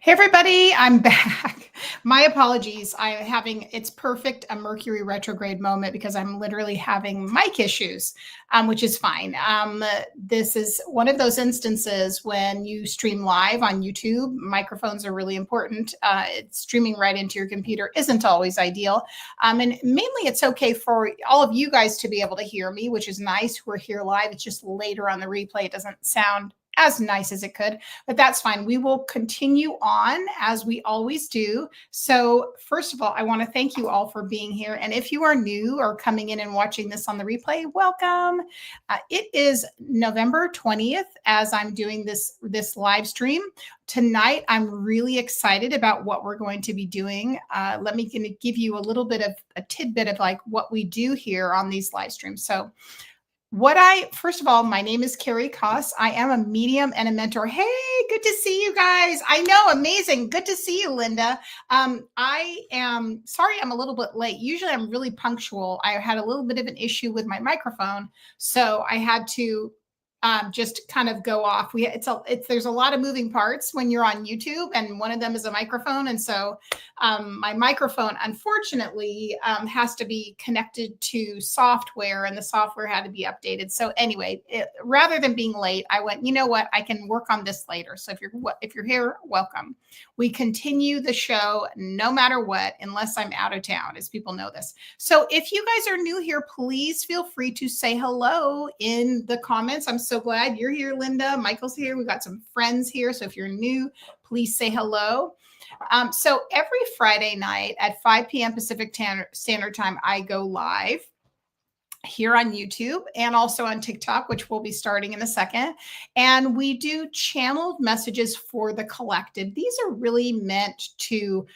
Hey everybody, I'm back. My apologies. It's perfect a Mercury retrograde moment because I'm literally having mic issues, which is fine. This is one of those instances when you stream live on YouTube. Microphones are really important. Streaming right into your computer isn't always ideal. And mainly it's okay for all of you guys to be able to hear me, which is nice. We're here live. It's just later on the replay. It doesn't sound as nice as it could, but that's fine. We will continue on as we always do. So first of all, I want to thank you all for being here. And if you are new or coming in and watching this on the replay, welcome. It is November 20th as I'm doing this live stream. Tonight, I'm really excited about what we're going to be doing. Let me give you a little bit of a tidbit of like what we do here on these live streams. So first of all, my name is Carey. I am a medium and a mentor. Hey, good to see you guys. I know, amazing. Good to see you, Linda. I am sorry I'm a little bit late. Usually I'm really punctual. I had a little bit of an issue with my microphone, so I had to just kind of go off. There's a lot of moving parts when you're on YouTube, and one of them is a microphone. And so my microphone, unfortunately, has to be connected to software, and the software had to be updated. So anyway, rather than being late, I went, you know what? I can work on this later. So if you're here, welcome. We continue the show no matter what, unless I'm out of town, as people know this. So if you guys are new here, please feel free to say hello in the comments. I'm so glad you're here, Linda. Michael's here. We've got some friends here. So if you're new, please say hello. So every Friday night at 5 p.m. Pacific Standard Time, I go live here on YouTube and also on TikTok, which we'll be starting in a second. And we do channeled messages for the collective. These are really meant to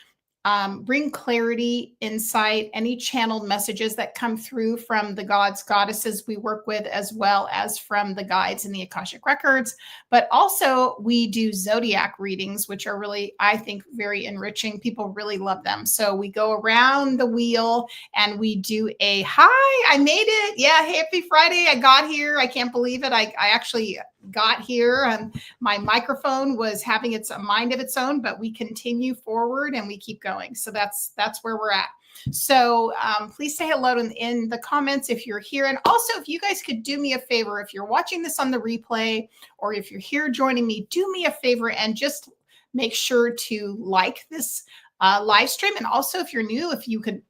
bring clarity, insight, any channeled messages that come through from the gods, goddesses we work with, as well as from the guides in the Akashic Records. But also we do Zodiac readings, which are really, I think, very enriching. People really love them. So we go around the wheel and we do hi, I made it. Yeah, happy Friday. I got here. I can't believe it. I actually got here and my microphone was having a mind of its own, but we continue forward and we keep going. So that's where we're at. So please say hello in the comments if you're here. And also, if you guys could do me a favor, if you're watching this on the replay or if you're here joining me, do me a favor and just make sure to like this live stream. And also, if you're new, if you could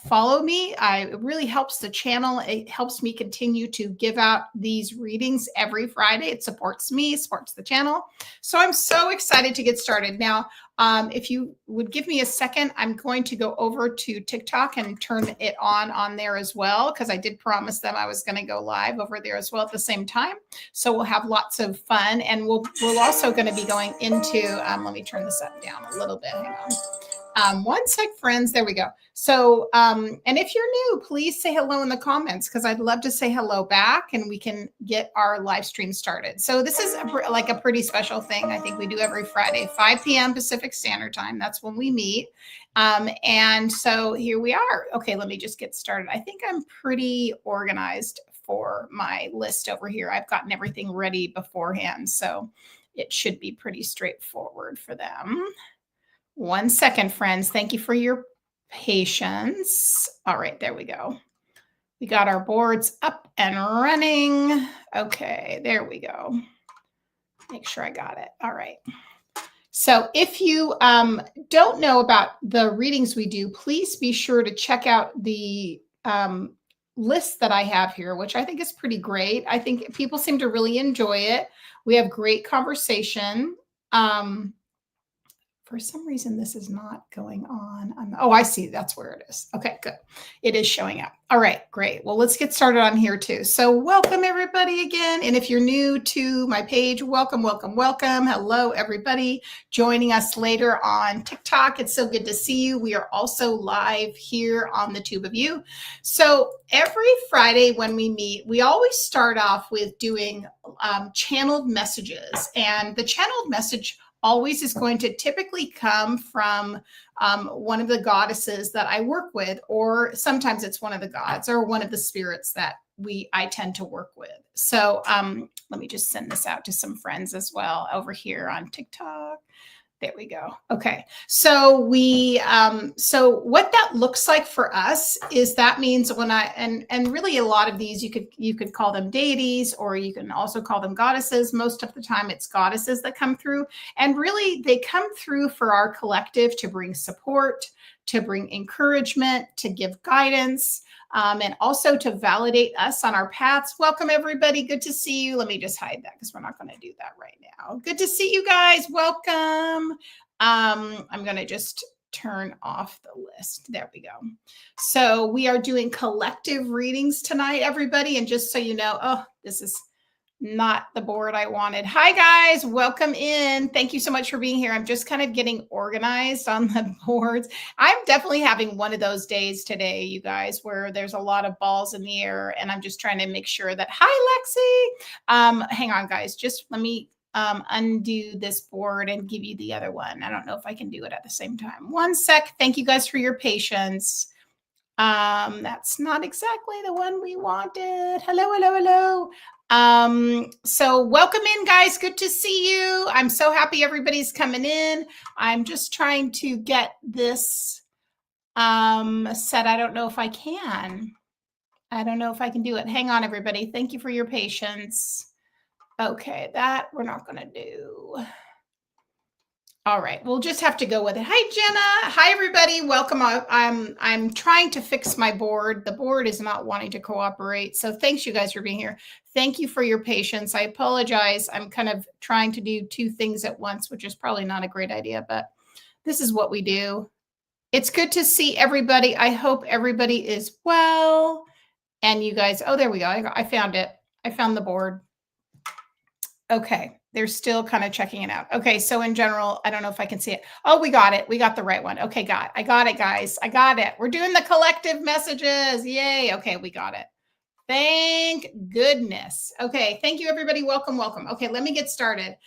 follow me. It really helps the channel. It helps me continue to give out these readings every Friday. It supports me, supports the channel. So I'm so excited to get started. Now, if you would give me a second, I'm going to go over to TikTok and turn it on there as well, because I did promise them I was going to go live over there as well at the same time. So we'll have lots of fun, and we're also going to be going into, let me turn this up down a little bit. Hang on. One sec, friends. There we go. So, and if you're new, please say hello in the comments, because I'd love to say hello back and we can get our live stream started. So this is like a pretty special thing. I think we do every Friday, 5 p.m. Pacific Standard Time. That's when we meet. And so here we are. Okay, let me just get started. I think I'm pretty organized for my list over here. I've gotten everything ready beforehand, so it should be pretty straightforward for them. One second, friends. Thank you for your patience. All right, there we go. We got our boards up and running. Okay, there we go. Make sure I got it. All right. So if you don't know about the readings we do, please be sure to check out the list that I have here, which I think is pretty great. I think people seem to really enjoy it. We have great conversation. For some reason, this is not going on. Oh, I see. That's where it is. Okay, good. It is showing up. All right, great. Well, let's get started on here too. So welcome everybody again. And if you're new to my page, welcome, welcome, welcome. Hello, everybody joining us later on TikTok. It's so good to see you. We are also live here on the Tube of You. So every Friday when we meet, we always start off with doing channeled messages. And the channeled message always is going to typically come from one of the goddesses that I work with, or sometimes it's one of the gods or one of the spirits that I tend to work with. So let me just send this out to some friends as well over here on TikTok. There we go. Okay. So so what that looks like for us is that means when and really a lot of these you could call them deities, or you can also call them goddesses. Most of the time it's goddesses that come through, and really they come through for our collective to bring support, to bring encouragement, to give guidance, and also to validate us on our paths. Welcome, everybody. Good to see you. Let me just hide that because we're not going to do that right now. Good to see you guys. Welcome. I'm going to just turn off the list. There we go. So we are doing collective readings tonight, everybody. And just so you know, oh, this is not the board I wanted. Hi, guys. Welcome in. Thank you so much for being here. I'm just kind of getting organized on the boards. I'm definitely having one of those days today, you guys, where there's a lot of balls in the air, and I'm just trying to make sure that, hi, Lexi. Hang on, guys. Just let me undo this board and give you the other one. I don't know if I can do it at the same time. One sec. Thank you guys for your patience. That's not exactly the one we wanted. Hello, hello, hello. So welcome in, guys. Good to see you. I'm so happy everybody's coming in. I'm just trying to get this set. I don't know if I can. I don't know if I can do it. Hang on, everybody. Thank you for your patience. Okay, that we're not going to do. All right, we'll just have to go with it. Hi, Jenna. Hi, everybody. Welcome. I'm trying to fix my board. The board is not wanting to cooperate. So thanks, you guys, for being here. Thank you for your patience. I apologize. I'm kind of trying to do two things at once, which is probably not a great idea, but this is what we do. It's good to see everybody. I hope everybody is well. And you guys, oh, there we go. I found it. I found the board. Okay. They're still kind of checking it out. Okay. So in general, I don't know if I can see it. Oh, we got it. We got the right one. Okay. I got it, guys. I got it. We're doing the collective messages. Yay. Okay. We got it. Thank goodness. Okay. Thank you, everybody. Welcome. Welcome. Okay. Let me get started.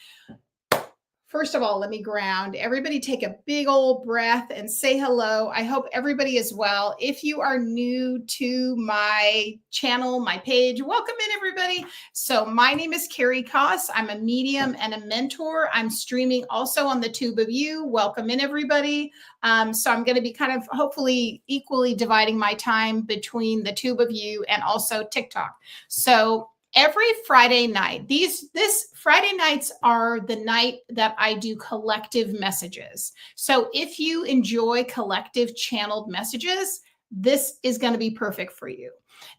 First of all, let me ground. Everybody take a big old breath and say hello. I hope everybody is well. If you are new to my channel, my page, welcome in, everybody. So my name is Carey Koss. I'm a medium and a mentor. I'm streaming also on the Tube of You. Welcome in, everybody. So I'm going to be kind of hopefully equally dividing my time between the Tube of You and also TikTok. So every Friday night, this Friday nights are the night that I do collective messages. So if you enjoy collective channeled messages, this is going to be perfect for you.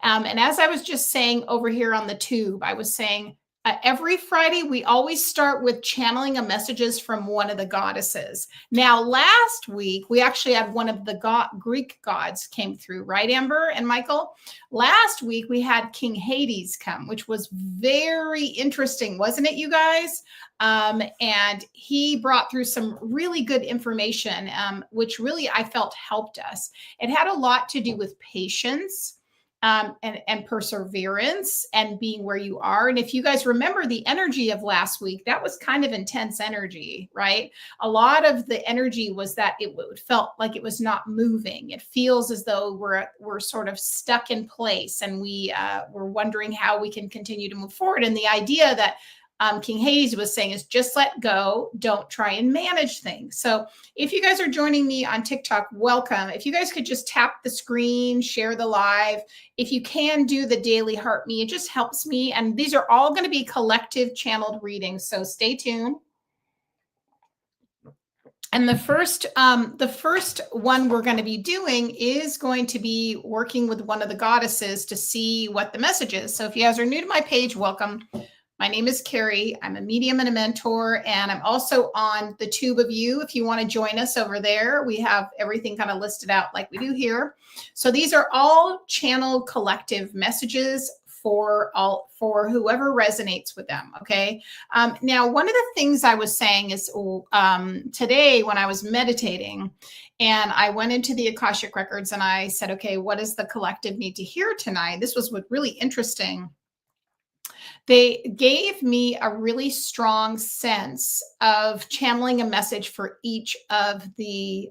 And as I was just saying over here on the tube, I was saying every Friday, we always start with channeling a messages from one of the goddesses. Now, last week, we actually had one of the Greek gods came through, right, Amber and Michael? Last week, we had King Hades come, which was very interesting, wasn't it, you guys? And he brought through some really good information, which really I felt helped us. It had a lot to do with patience. And perseverance and being where you are. And if you guys remember the energy of last week, that was kind of intense energy, right? A lot of the energy was that it felt like it was not moving. It feels as though we're sort of stuck in place, and we're wondering how we can continue to move forward. And the idea that King Hades was saying is just let go. Don't try and manage things. So if you guys are joining me on TikTok, welcome. If you guys could just tap the screen, share the live. If you can do the daily heart me, it just helps me. And these are all going to be collective channeled readings. So stay tuned. And the first one we're going to be doing is going to be working with one of the goddesses to see what the message is. So if you guys are new to my page, welcome. My name is Carey. I'm a medium and a mentor, and I'm also on the Tube of You. If you want to join us over there, we have everything kind of listed out like we do here. So these are all channeled collective messages for whoever resonates with them. Okay. Now, one of the things I was saying is today when I was meditating, and I went into the Akashic Records and I said, okay, what does the collective need to hear tonight? This was what really interesting. They gave me a really strong sense of channeling a message for each of the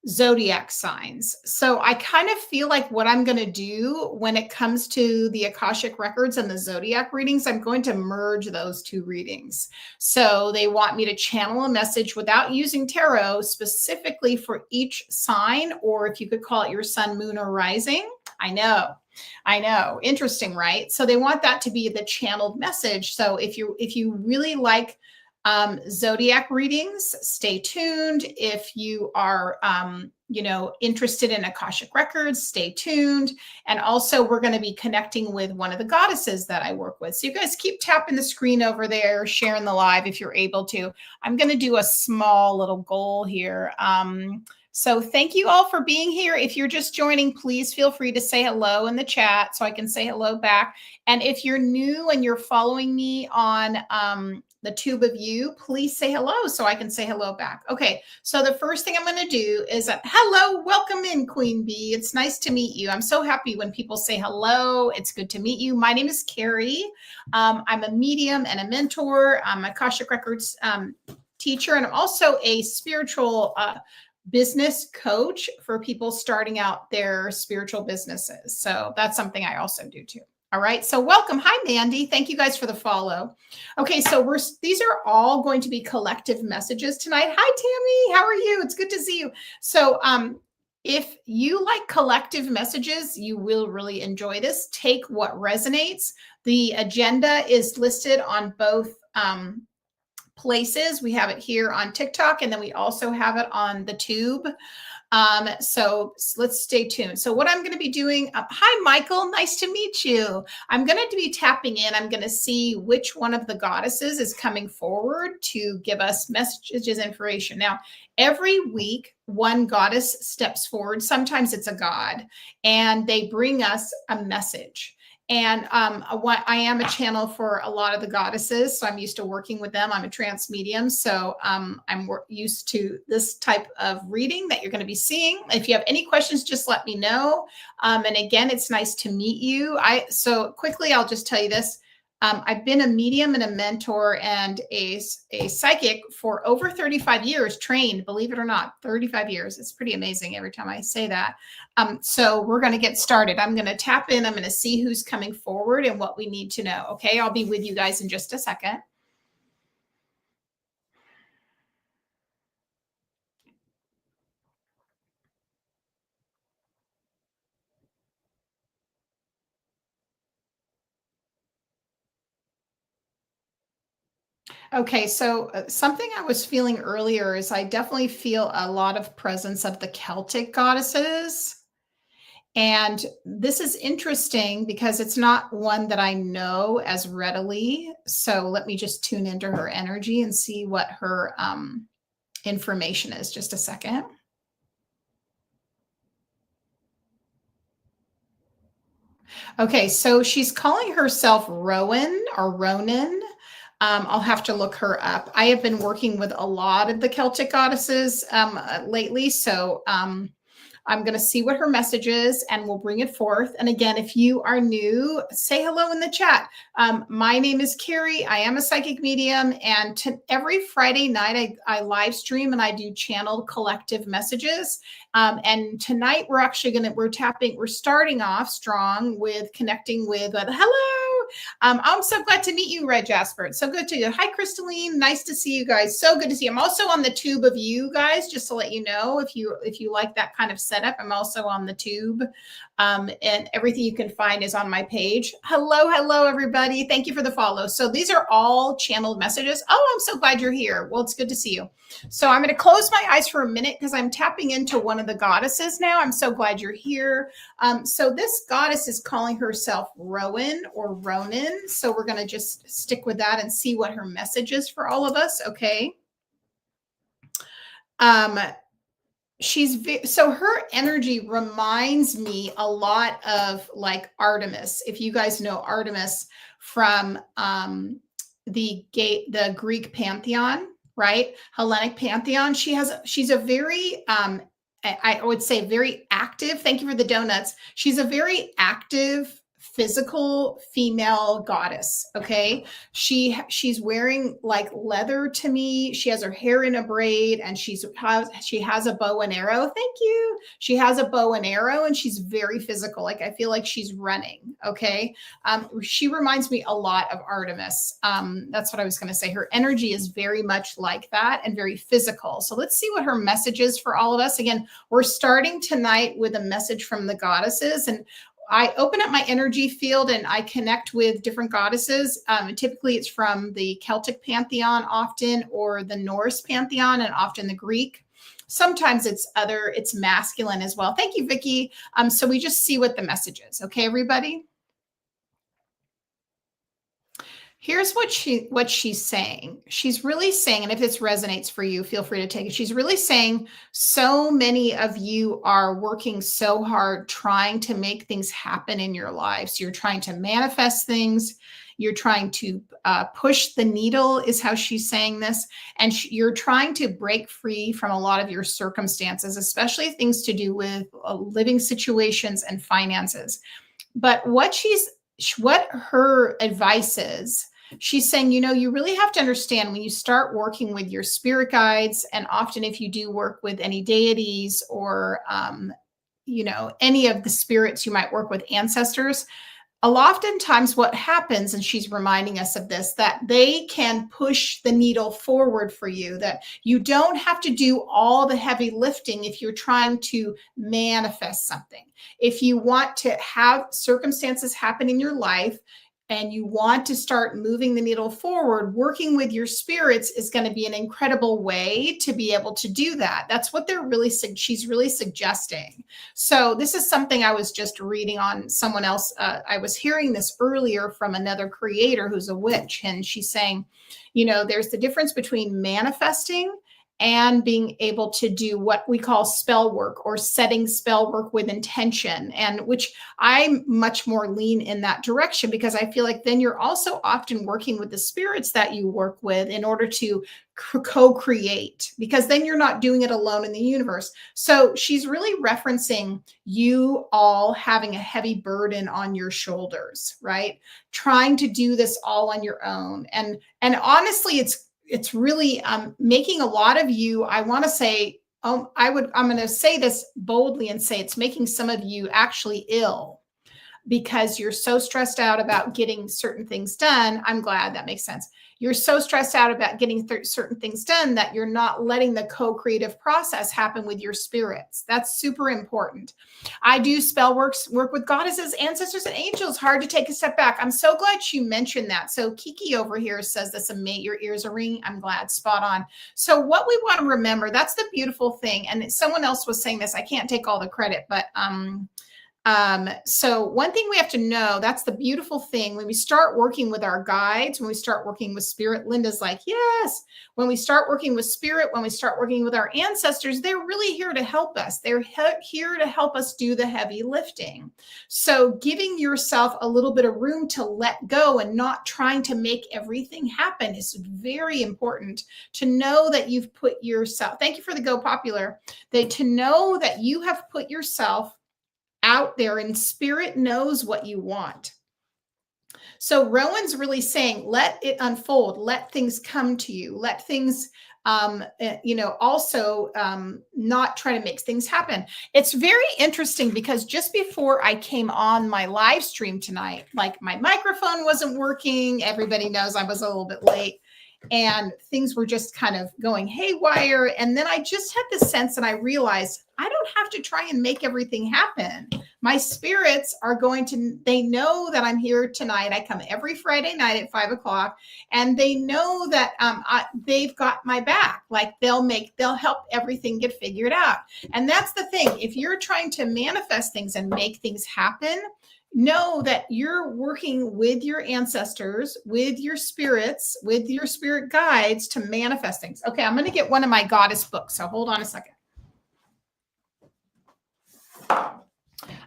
zodiac signs. So I kind of feel like what I'm going to do when it comes to the Akashic records and the zodiac readings, I'm going to merge those two readings. So they want me to channel a message without using tarot specifically for each sign, or if you could call it your sun, moon, or rising. I know. I know. Interesting, right? So they want that to be the channeled message. So if you really like zodiac readings, stay tuned. If you are, interested in Akashic records, stay tuned. And also we're going to be connecting with one of the goddesses that I work with. So you guys keep tapping the screen over there, sharing the live if you're able to. I'm going to do a small little goal here. So thank you all for being here. If you're just joining, please feel free to say hello in the chat so I can say hello back. And if you're new and you're following me on the tube of you, please say hello so I can say hello back. Okay, so the first thing I'm going to do is, hello, welcome in, Queen Bee. It's nice to meet you. I'm so happy when people say hello. It's good to meet you. My name is Carey. I'm a medium and a mentor. I'm a Akashic Records teacher, and I'm also a spiritual business coach for people starting out their spiritual businesses. So that's something I also do too. All right. So welcome. Hi, Mandy. Thank you guys for the follow. Okay. So these are all going to be collective messages tonight. Hi, Tammy. How are you? It's good to see you. So, if you like collective messages, you will really enjoy this. Take what resonates. The agenda is listed on both, places. We have it here on TikTok, and then we also have it on the tube. So let's stay tuned. So what I'm going to be doing, hi, Michael, nice to meet you. I'm going to be tapping in. I'm going to see which one of the goddesses is coming forward to give us messages, information. Now, every week, one goddess steps forward. Sometimes it's a god, and they bring us a message. And I am a channel for a lot of the goddesses, so I'm used to working with them. I'm a trance medium, so I'm used to this type of reading that you're going to be seeing. If you have any questions, just let me know. And again, it's nice to meet you. So quickly, I'll just tell you this. I've been a medium and a mentor and a psychic for over 35 years, trained, believe it or not, 35 years. It's pretty amazing every time I say that. So we're going to get started. I'm going to tap in. I'm going to see who's coming forward and what we need to know. Okay, I'll be with you guys in just a second. Okay, so something I was feeling earlier is I definitely feel a lot of presence of the Celtic goddesses. And this is interesting because it's not one that I know as readily. So let me just tune into her energy and see what her information is. Just a second. Okay, so she's calling herself Rowan or Ronan. I'll have to look her up. I have been working with a lot of the Celtic goddesses lately, so I'm going to see what her message is and we'll bring it forth. And again, if you are new, say hello in the chat. My name is Carey. I am a psychic medium. And every Friday night, I live stream and I do channeled collective messages. And tonight we're starting off strong with connecting with, hello. I'm so glad to meet you, Red Jasper. It's so good to you. Hi, Crystalline. Nice to see you guys. So good to see you. I'm also on the tube of you guys, just to let you know, if you like that kind of setup, I'm also on the tube. And everything you can find is on my page. Hello, everybody. Thank you for the follow. So these are all channeled messages. Oh, I'm so glad you're here. Well, it's good to see you. So I'm going to close my eyes for a minute because I'm tapping into one of the goddesses now. I'm so glad you're here. So this goddess is calling herself Rowan or Ronan. So we're going to just stick with that and see what her message is for all of us. Okay. So her energy reminds me a lot of like Artemis. If you guys know Artemis from the Greek pantheon, right? Hellenic pantheon. She's a very I would say very active. Thank you for the donuts. She's a very active physical female goddess. Okay. She's wearing like leather to me. She has her hair in a braid, and she has a bow and arrow. Thank you. She has a bow and arrow, and she's very physical. Like I feel like she's running. Okay. She reminds me a lot of Artemis. That's what I was going to say. Her energy is very much like that and very physical. So let's see what her message is for all of us. Again, we're starting tonight with a message from the goddesses, and I open up my energy field and I connect with different goddesses. Typically it's from the Celtic pantheon often, or the Norse pantheon, and often the Greek. Sometimes it's masculine as well. Thank you, Vicky. So we just see what the message is. Okay, everybody? Here's what she's saying. She's really saying, and if this resonates for you, feel free to take it. She's really saying, so many of you are working so hard trying to make things happen in your lives. You're trying to manifest things. You're trying to push the needle, is how she's saying this. And you're trying to break free from a lot of your circumstances, especially things to do with living situations and finances. But what her advice is, she's saying, you really have to understand when you start working with your spirit guides, and often if you do work with any deities or, any of the spirits you might work with, ancestors, oftentimes what happens, and she's reminding us of this, that they can push the needle forward for you, that you don't have to do all the heavy lifting if you're trying to manifest something. If you want to have circumstances happen in your life and you want to start moving the needle forward, working with your spirits is going to be an incredible way to be able to do that. That's what she's really suggesting. So this is something I was just reading on someone else. I was hearing this earlier from another creator who's a witch, and she's saying, there's the difference between manifesting and being able to do what we call spell work, or setting spell work with intention, and which I much more lean in that direction, because I feel like then you're also often working with the spirits that you work with in order to co-create, because then you're not doing it alone in the universe. So she's really referencing you all having a heavy burden on your shoulders, right? Trying to do this all on your own. And honestly, it's really making a lot of you, I want to say, I'm going to say this boldly and say it's making some of you actually ill, because you're so stressed out about getting certain things done. I'm glad that makes sense. You're so stressed out about getting certain things done that you're not letting the co-creative process happen with your spirits. That's super important. I do spell work with goddesses, ancestors, and angels. Hard to take a step back. I'm so glad she mentioned that. So Kiki over here says this, mate, your ears are ringing. I'm glad. Spot on. So what we want to remember, that's the beautiful thing. And someone else was saying this. I can't take all the credit, but so one thing we have to know, that's the beautiful thing. When we start working with our guides, when we start working with spirit, Linda's like, yes, when we start working with spirit, when we start working with our ancestors, they're really here to help us. They're here to help us do the heavy lifting. So giving yourself a little bit of room to let go and not trying to make everything happen is very important. To know that you've put yourself, thank you for the Go Popular, to know that you have put yourself out there and spirit knows what you want. So Rowan's really saying, let it unfold, let things come to you, let things, also not try to make things happen. It's very interesting because just before I came on my live stream tonight, like my microphone wasn't working. Everybody knows I was a little bit late. And things were just kind of going haywire. And then I just had this sense, and I realized I don't have to try and make everything happen. My spirits are they know that I'm here tonight. I come every Friday night at 5:00, and they know that they've got my back. Like they'll help everything get figured out. And that's the thing. If you're trying to manifest things and make things happen, know that you're working with your ancestors, with your spirits, with your spirit guides to manifest things. Okay, I'm going to get one of my goddess books. So hold on a second.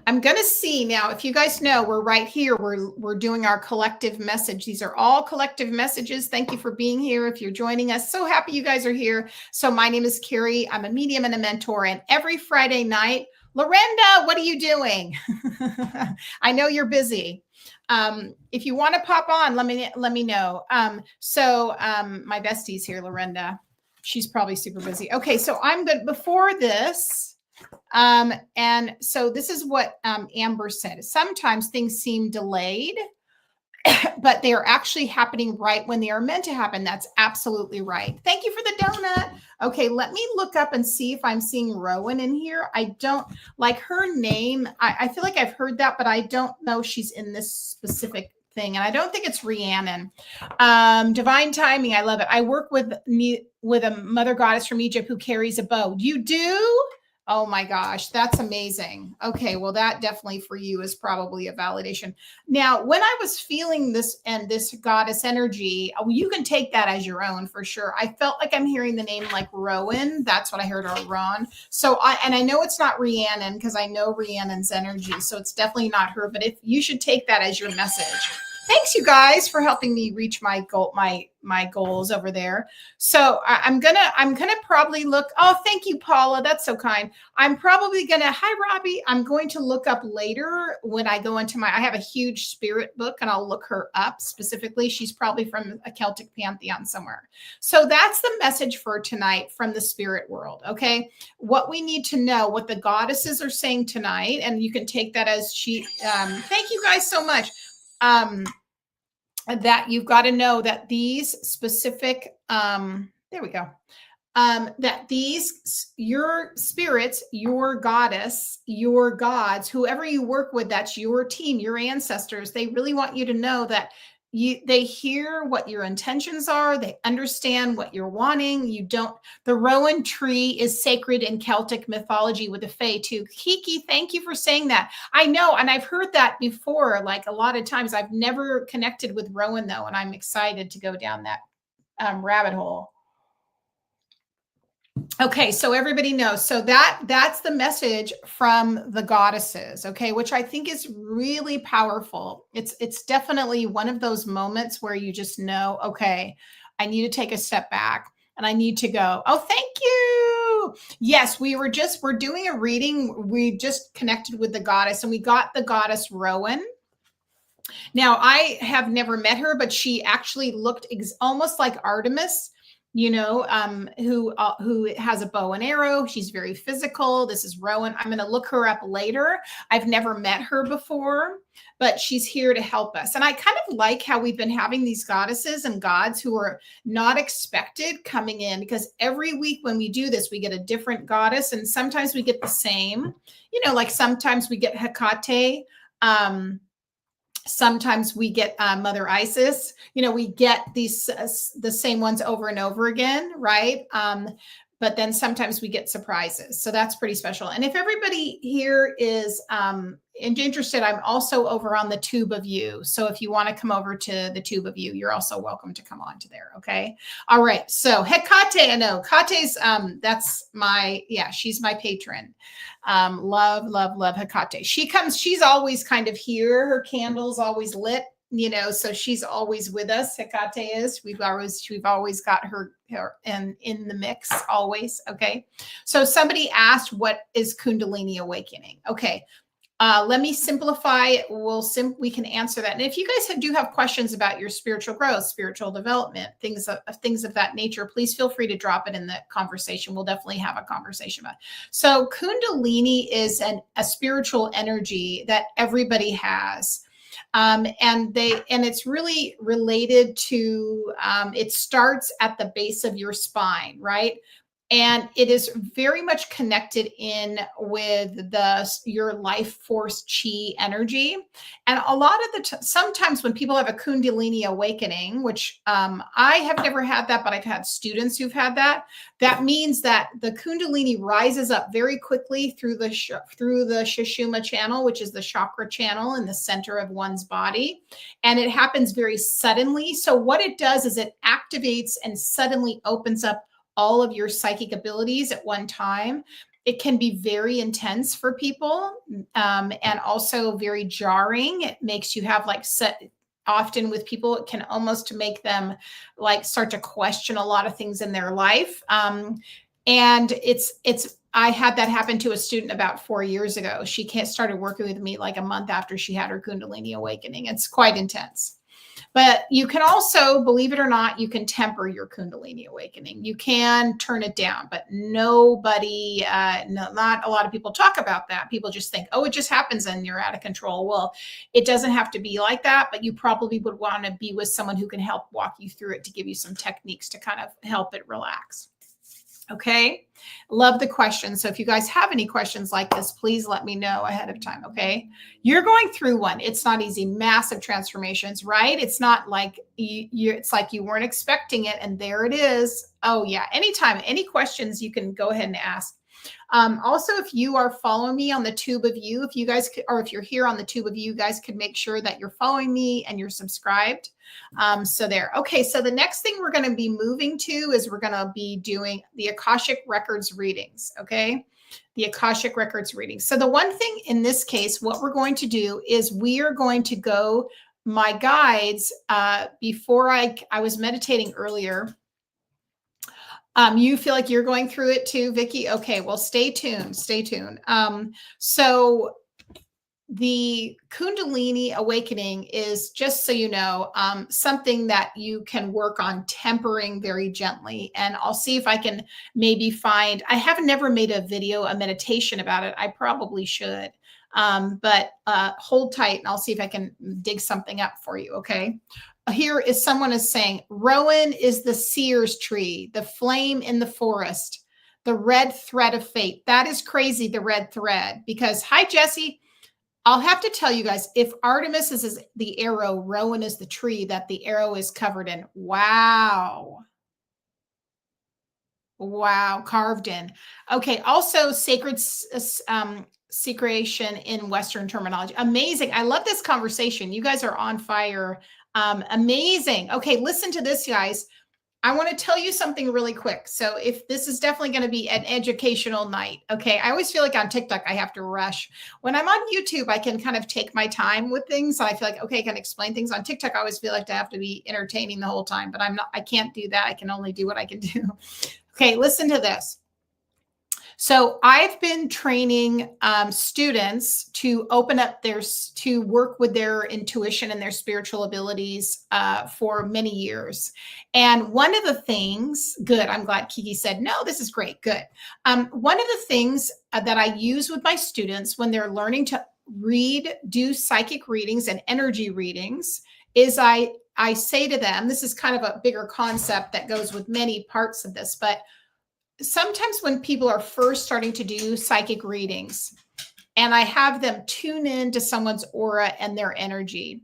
I'm going to see now, if you guys know, we're right here. We're doing our collective message. These are all collective messages. Thank you for being here. If you're joining us, so happy you guys are here. So my name is Carey. I'm a medium and a mentor. And every Friday night, Lorinda, what are you doing? I know you're busy. If you want to pop on, let me know. My bestie's here, Lorinda. She's probably super busy. Okay, so I'm good. Before this, and so this is what Amber said. Sometimes things seem delayed, but they are actually happening right when they are meant to happen. That's absolutely right. Thank you for the donut. Okay, let me look up and see if I'm seeing Rowan in here. I don't like her name. I feel like I've heard that, but I don't know she's in this specific thing. And I don't think it's Rhiannon. Divine timing. I love it. I work with a mother goddess from Egypt who carries a bow. You do? Oh my gosh, that's amazing. Okay, well, that definitely for you is probably a validation. Now, when I was feeling this and this goddess energy, you can take that as your own for sure. I felt like I'm hearing the name like Rowan. That's what I heard, or Ron. So I know it's not Rhiannon because I know Rhiannon's energy. So it's definitely not her, but if you should take that as your message. Thanks, you guys, for helping me reach my goal, my goals over there. So I'm gonna probably look. Oh, thank you, Paula. That's so kind. I'm probably gonna. Hi, Robbie. I'm going to look up later when I go into I have a huge spirit book, and I'll look her up specifically. She's probably from a Celtic pantheon somewhere. So that's the message for tonight from the spirit world. Okay, what we need to know, what the goddesses are saying tonight, and you can take that as she. Thank you guys so much. That you've got to know that these specific, there we go, that these, your spirits, your goddess, your gods, whoever you work with, that's your team, your ancestors, they really want you to know that they hear what your intentions are. They understand what you're wanting. The Rowan tree is sacred in Celtic mythology with the Fae too. Kiki, thank you for saying that. I know, and I've heard that before, like a lot of times. I've never connected with Rowan though, and I'm excited to go down that rabbit hole. Okay, so everybody knows. So that's the message from the goddesses, okay, which I think is really powerful. It's definitely one of those moments where you just know, okay, I need to take a step back and I need to go. Oh, thank you. Yes, we're doing a reading. We just connected with the goddess and we got the goddess Rowan. Now, I have never met her, but she actually looked almost like Artemis, who has a bow and arrow. She's very physical. This is Rowan. I'm going to look her up later. I've never met her before, but she's here to help us. And I kind of like how we've been having these goddesses and gods who are not expected coming in, because every week when we do this, we get a different goddess, and sometimes we get the same, like sometimes we get Hecate. Sometimes we get Mother Isis, we get these the same ones over and over again, right? But then sometimes we get surprises. So that's pretty special. And if everybody here is interested, I'm also over on the Tube of You. So if you want to come over to the Tube of You, you're also welcome to come on to there. Okay. All right. So Hecate, I know Kate's, she's my patron. Love Hecate. She's always kind of here. Her candle's always lit, so she's always with us. Hecate is, we've always got her in the mix always. Okay. So somebody asked, what is Kundalini awakening? Okay. Let me simplify. We can answer that. And if you guys do have questions about your spiritual growth, spiritual development, things of that nature, please feel free to drop it in the conversation. We'll definitely have a conversation about it. So Kundalini is a spiritual energy that everybody has. And it's really related to, it starts at the base of your spine, right? And it is very much connected in with your life force chi energy. And a lot of sometimes when people have a Kundalini awakening, which I have never had that, but I've had students who've had that. That means that the Kundalini rises up very quickly through the Sushumna channel, which is the chakra channel in the center of one's body. And it happens very suddenly. So what it does is it activates and suddenly opens up all of your psychic abilities at one time. It can be very intense for people, and also very jarring. It makes you have often with people, it can almost make them start to question a lot of things in their life. And it's I had that happen to a student about 4 years ago. She started working with me like a month after she had her Kundalini awakening. It's quite intense. But you can also, believe it or not, you can temper your Kundalini awakening. You can turn it down, but nobody, not a lot of people talk about that. People just think, oh, it just happens and you're out of control. Well, it doesn't have to be like that, but you probably would want to be with someone who can help walk you through it to give you some techniques to kind of help it relax. Okay. Love the question. So if you guys have any questions like this, please let me know ahead of time. Okay. You're going through one. It's not easy. Massive transformations, right? It's not like it's like you weren't expecting it. And there it is. Oh yeah. Anytime, any questions you can go ahead and ask. Also, if you are following me on the Tube of You, if you guys could, or if you're here on the Tube of You, guys could make sure that you're following me and you're subscribed. So there. Okay. So the next thing we're going to be moving to is we're going to be doing the Akashic Records readings. Okay. The Akashic Records readings. So the one thing in this case, what we're going to do is we are going to go my guides, before I was meditating earlier. You feel like you're going through it too, Vicky? Okay, well, stay tuned. Stay tuned. So the Kundalini awakening is, just so you know, something that you can work on tempering very gently. And I'll see if I can maybe find, I have never made a video, a meditation about it. I probably should. But hold tight and I'll see if I can dig something up for you. Okay. Here is someone is saying, Rowan is the seer's tree, the flame in the forest, the red thread of fate. That is crazy, the red thread, because, hi, Jesse. I'll have to tell you guys, if Artemis is the arrow, Rowan is the tree that the arrow is covered in. Wow. Wow, carved in. Okay, also sacred secretion in Western terminology. Amazing. I love this conversation. You guys are on fire. Amazing. Okay, listen to this, guys. I want to tell you something really quick. So if this is definitely going to be an educational night. Okay. I always feel like on TikTok, I have to rush. When I'm on YouTube, I can kind of take my time with things. I feel like, okay, I can explain things. On TikTok, I always feel like I have to be entertaining the whole time, but I can't do that. I can only do what I can do. Okay. Listen to this. So I've been training students to open up to work with their intuition and their spiritual abilities for many years. And one of the things, good, I'm glad Kiki said, no, this is great, good. One of the things that I use with my students when they're learning to do psychic readings and energy readings is I say to them, this is kind of a bigger concept that goes with many parts of this, but sometimes when people are first starting to do psychic readings and I have them tune in to someone's aura and their energy,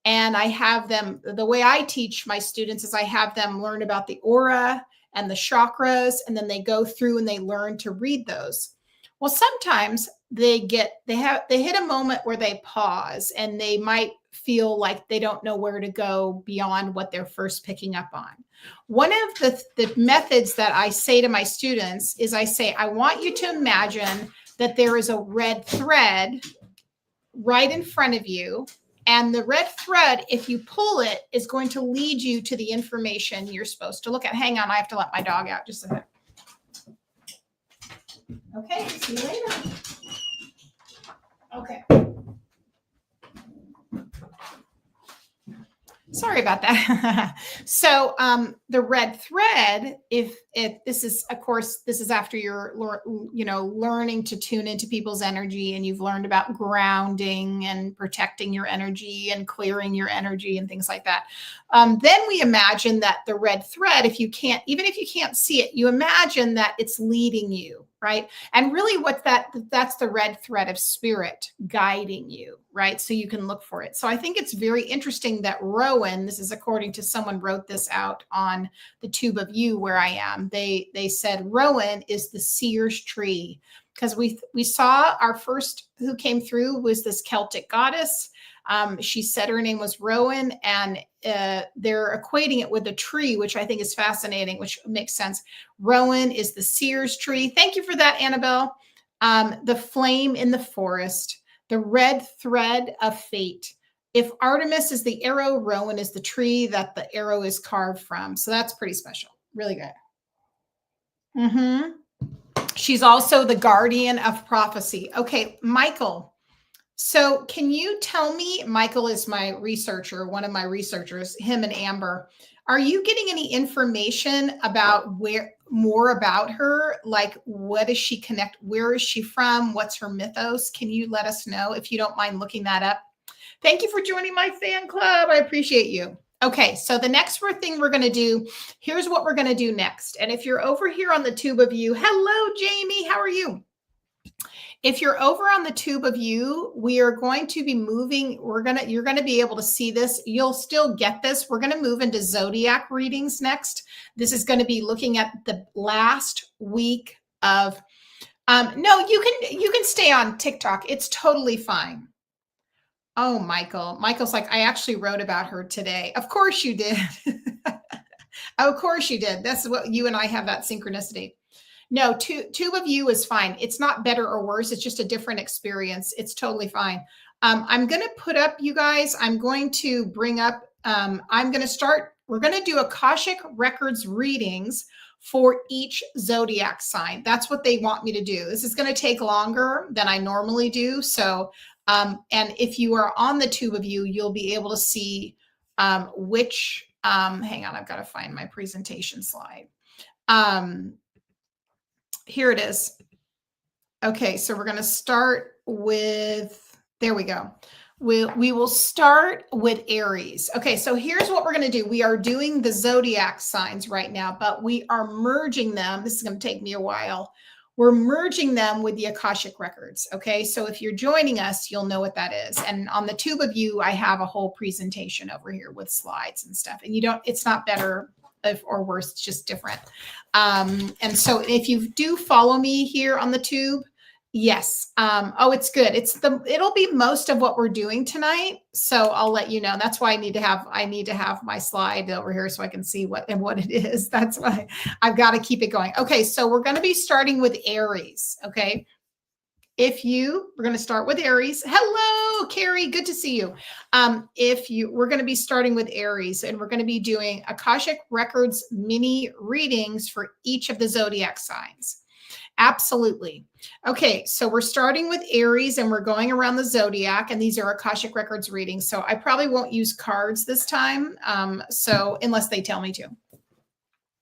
and I have them, the way I teach my students is I have them learn about the aura and the chakras, and then they go through and they learn to read those. Well, sometimes they hit a moment where they pause and they might feel like they don't know where to go beyond what they're first picking up on. One of the methods that I say to my students is I say, I want you to imagine that there is a red thread right in front of you. And the red thread, if you pull it, is going to lead you to the information you're supposed to look at. Hang on, I have to let my dog out just a second. Okay, see you later. Okay. Sorry about that. So the red thread, this is after you're, learning to tune into people's energy, and you've learned about grounding and protecting your energy and clearing your energy and things like that. Then we imagine that the red thread, even if you can't see it, you imagine that it's leading you, right? And really that's the red thread of spirit guiding you, right? So you can look for it. So I think it's very interesting that Rowan, this is according to someone wrote this out on the Tube of You where I am. They said Rowan is the seer's tree, because we saw our first who came through was this Celtic goddess. She said her name was Rowan, and they're equating it with a tree, which I think is fascinating, which makes sense. Rowan is the seer's tree. Thank you for that, Annabelle. The flame in the forest, the red thread of fate. If Artemis is the arrow, Rowan is the tree that the arrow is carved from. So that's pretty special. Really good. She's also the guardian of prophecy. Okay, Michael. So can you tell me, Michael is my researcher, one of my researchers, him and Amber. Are you getting any information about where more about her? Like what does she connect? Where is she from? What's her mythos? Can you let us know if you don't mind looking that up? Thank you for joining my fan club. I appreciate you. Okay, so the next thing we're going to do, here's what we're going to do next. And if you're over here on the tube of you, hello, Jamie, how are you? If you're over on the tube of you, we are going to be moving. You're going to be able to see this. You'll still get this. We're going to move into zodiac readings next. This is going to be looking at the last week of, no, you can stay on TikTok. It's totally fine. Oh, Michael. Michael's like, I actually wrote about her today. Of course you did. Of course you did. That's what you and I have, that synchronicity. No, tube of you is fine. It's not better or worse. It's just a different experience. It's totally fine. I'm going to put up, you guys, I'm going to bring up, we're going to do Akashic Records readings for each zodiac sign. That's what they want me to do. This is going to take longer than I normally do. So, and if you are on the tube of you, you'll be able to see which, hang on, I've got to find my presentation slide. Here it is. Okay, so we're going to start with, there we go. We will start with Aries. Okay, so here's what we're going to do. We are doing the zodiac signs right now, but we are merging them. This is going to take me a while. We're merging them with the Akashic Records. Okay, so if you're joining us, you'll know what that is. And on the tube of you, I have a whole presentation over here with slides and stuff. And it's not better or worse, it's just different. And so if you do follow me here on the tube, yes. Oh, it's good. It'll be most of what we're doing tonight. So I'll let you know. That's why I need to have my slide over here so I can see what it is. That's why I've got to keep it going. Okay. So we're going to be starting with Aries. Okay. We're going to start with Aries. Hello, Carey. Good to see you. We're going to be starting with Aries, and we're going to be doing Akashic Records mini readings for each of the zodiac signs. Absolutely. Okay. So we're starting with Aries and we're going around the zodiac, and these are Akashic Records readings. So I probably won't use cards this time. So unless they tell me to.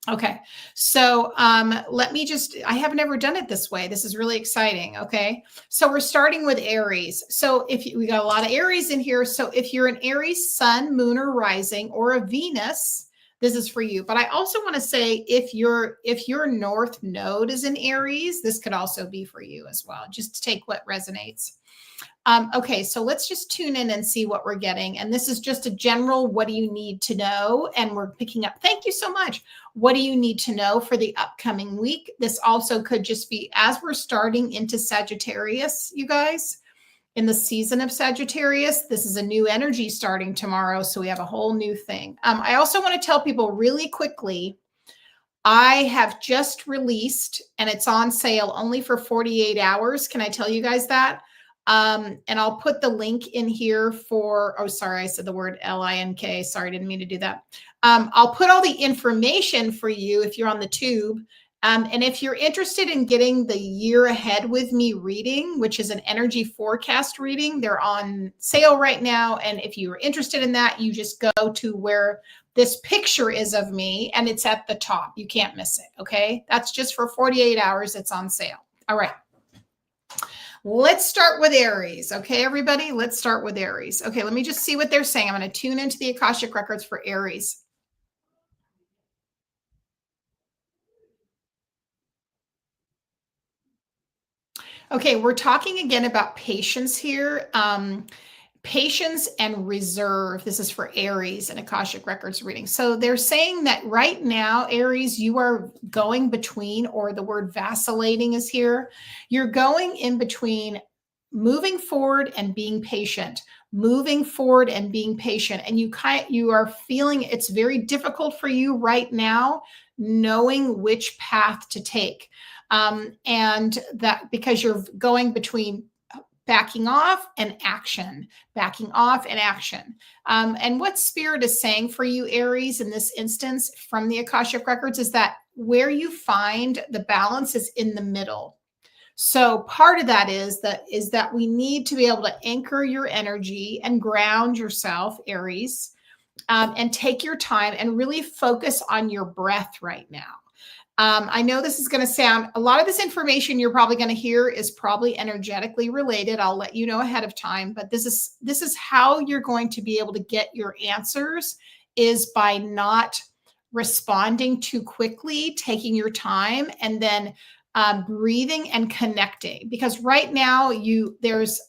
Okay, so I have never done it this way. This is really exciting. Okay, so we're starting with Aries. So we got a lot of Aries in here. So if you're an Aries sun, moon, or rising, or a Venus, this is for you. But I also want to say if your North Node is in Aries, this could also be for you as well. Just take what resonates. Okay, so let's just tune in and see what we're getting. And this is just a general, what do you need to know? And we're picking up, thank you so much. What do you need to know for the upcoming week? This also could just be as we're starting into Sagittarius, you guys, in the season of Sagittarius. This is a new energy starting tomorrow. So we have a whole new thing. I also want to tell people really quickly, I have just released, and it's on sale only for 48 hours. Can I tell you guys that? And I'll put the link in here for, oh, sorry, I said the word LINK. Sorry, didn't mean to do that. I'll put all the information for you if you're on the tube. And if you're interested in getting the year ahead with me reading, which is an energy forecast reading, they're on sale right now. And if you're interested in that, you just go to where this picture is of me and it's at the top. You can't miss it. Okay. That's just for 48 hours. It's on sale. All right. Let's start with Aries. Okay, everybody, let's start with Aries. Okay, let me just see what they're saying. I'm going to tune into the Akashic Records for Aries. Okay, we're talking again about patience here. Patience and reserve. This is for Aries and Akashic Records reading. So they're saying that right now, Aries, you are going between, or the word vacillating is here. You're going in between moving forward and being patient, moving forward and being patient. And you are feeling it's very difficult for you right now, knowing which path to take. And that because you're going between backing off and action, backing off and action. And what Spirit is saying for you, Aries, in this instance from the Akashic Records is that where you find the balance is in the middle. So part of that is that we need to be able to anchor your energy and ground yourself, Aries, and take your time and really focus on your breath right now. I know this is going to sound, a lot of this information you're probably going to hear is probably energetically related. I'll let you know ahead of time, but this is how you're going to be able to get your answers, is by not responding too quickly, taking your time, and then breathing and connecting. Because right now there's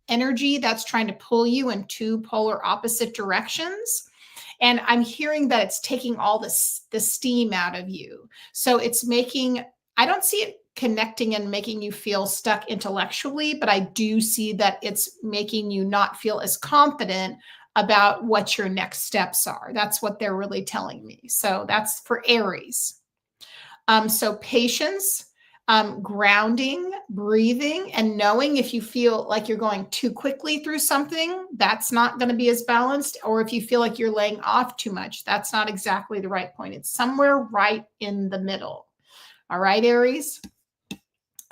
energy that's trying to pull you in two polar opposite directions. And I'm hearing that it's taking all the steam out of you. So it's making, I don't see it connecting and making you feel stuck intellectually, but I do see that it's making you not feel as confident about what your next steps are. That's what they're really telling me. So that's for Aries. So patience, grounding, breathing, and knowing if you feel like you're going too quickly through something, that's not going to be as balanced. Or if you feel like you're laying off too much, that's not exactly the right point. It's somewhere right in the middle. All right, Aries.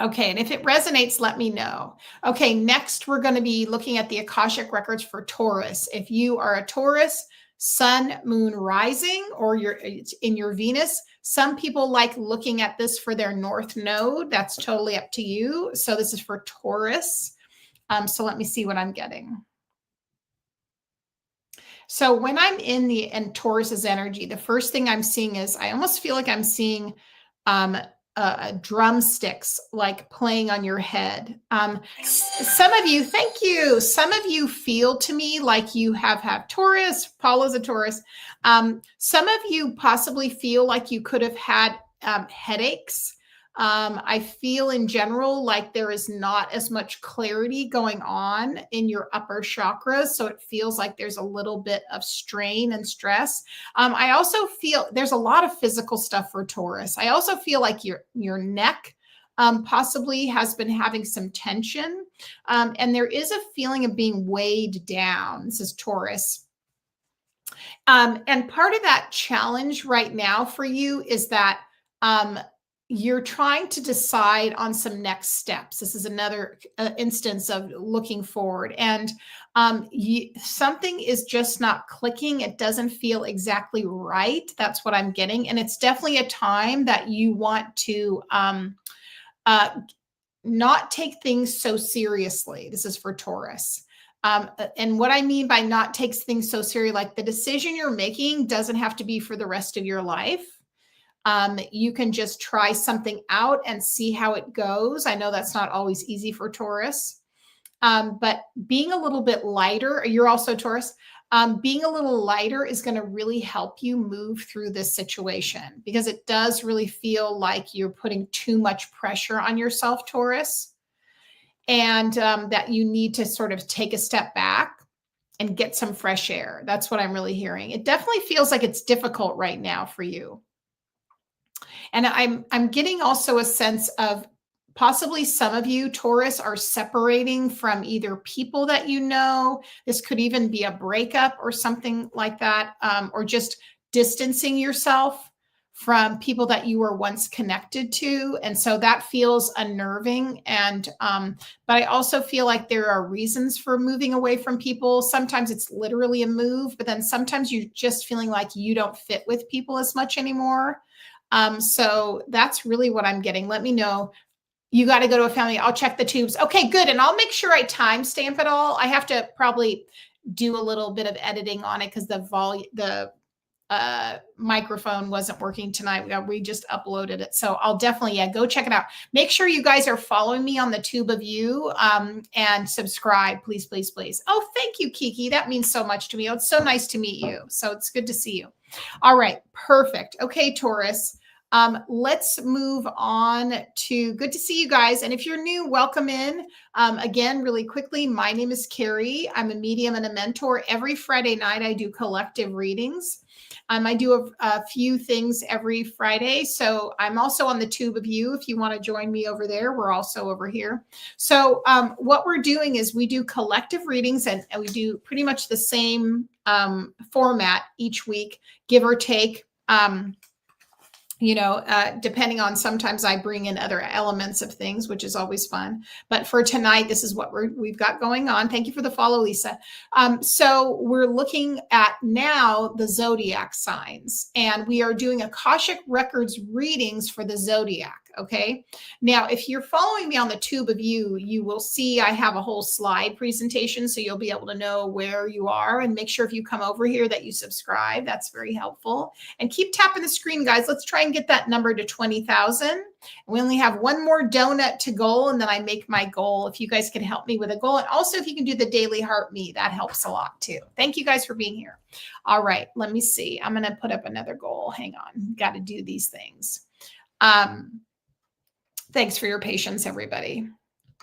Okay, and if it resonates, let me know. Okay, next we're going to be looking at the Akashic Records for Taurus. If you are a Taurus, Sun, Moon, Rising, or you're in your Venus, some people like looking at this for their North Node. That's totally up to you. So this is for Taurus. So let me see what I'm getting. So when I'm in Taurus's energy, the first thing I'm seeing is, I almost feel like I'm seeing drumsticks like playing on your head. Some of you, thank you. Some of you feel to me like you have Taurus. Paula's a Taurus. Some of you possibly feel like you could have had headaches. I feel in general like there is not as much clarity going on in your upper chakras. So it feels like there's a little bit of strain and stress. I also feel there's a lot of physical stuff for Taurus. I also feel like your neck possibly has been having some tension. And there is a feeling of being weighed down. This is Taurus. And part of that challenge right now for you is that you're trying to decide on some next steps. This is another instance of looking forward, and something is just not clicking. It doesn't feel exactly right. That's what I'm getting. And it's definitely a time that you want to not take things so seriously. This is for Taurus. And what I mean by not take things so seriously, like the decision you're making doesn't have to be for the rest of your life. You can just try something out and see how it goes. I know that's not always easy for Taurus, but being a little bit lighter, you're also Taurus, being a little lighter is going to really help you move through this situation, because it does really feel like you're putting too much pressure on yourself, Taurus, and that you need to sort of take a step back and get some fresh air. That's what I'm really hearing. It definitely feels like it's difficult right now for you. And I'm getting also a sense of possibly some of you, Taurus, are separating from either people that you know. This could even be a breakup or something like that, or just distancing yourself from people that you were once connected to. And so that feels unnerving. And but I also feel like there are reasons for moving away from people. Sometimes it's literally a move, but then sometimes you're just feeling like you don't fit with people as much anymore. So that's really what I'm getting. Let me know. You got to go to a family. I'll check the tubes. Okay, good. And I'll make sure I timestamp it all. I have to probably do a little bit of editing on it because the microphone wasn't working tonight. We just uploaded it. So I'll definitely, go check it out. Make sure you guys are following me on the Tube of You, and subscribe, please, please, please. Oh, thank you, Kiki. That means so much to me. Oh, it's so nice to meet you. So it's good to see you. All right, perfect. Okay, Taurus. Let's move on to, good to see you guys. And if you're new, welcome in. Again, really quickly, my name is Carey. I'm a medium and a mentor. Every Friday night, I do collective readings. I do a few things every Friday. So I'm also on the Tube of You. If you want to join me over there, we're also over here. So what we're doing is we do collective readings, and we do pretty much the same format each week, give or take. depending on, sometimes I bring in other elements of things, which is always fun. But for tonight, this is what we've got going on. Thank you for the follow, Lisa. So we're looking at now the zodiac signs, and we are doing Akashic Records readings for the zodiac. Okay. Now, if you're following me on the tube of you will see I have a whole slide presentation, so you'll be able to know where you are, and make sure if you come over here that you subscribe. That's very helpful. And keep tapping the screen, guys. Let's try and get that number to 20,000. We only have one more donut to goal, and then I make my goal. If you guys can help me with a goal, and also if you can do the daily heart me, that helps a lot too. Thank you guys for being here. All right, let me see. I'm going to put up another goal. Hang on. Got to do these things. Thanks for your patience, everybody.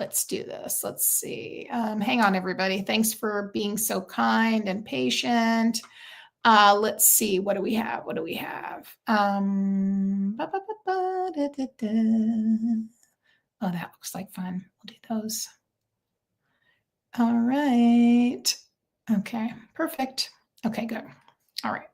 Let's do this. Let's see. Hang on, everybody. Thanks for being so kind and patient. Let's see. What do we have? What do we have? Oh, that looks like fun. We'll do those. All right. Okay, perfect. Okay, good. All right.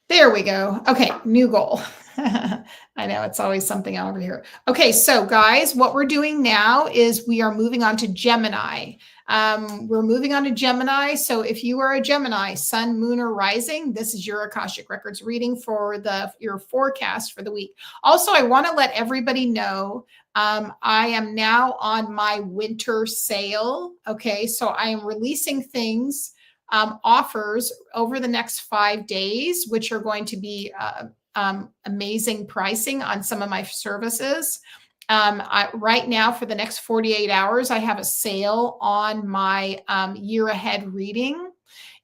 There we go. Okay, new goal. I know it's always something over here. Okay, so guys, what we're doing now is we are moving on to Gemini. We're moving on to Gemini. So if you are a Gemini, sun, moon, or rising, this is your Akashic Records reading for your forecast for the week. Also, I want to let everybody know I am now on my winter sale. Okay, so I am releasing things, offers over the next 5 days, which are going to be amazing pricing on some of my services. Right now, for the next 48 hours, I have a sale on my year ahead reading.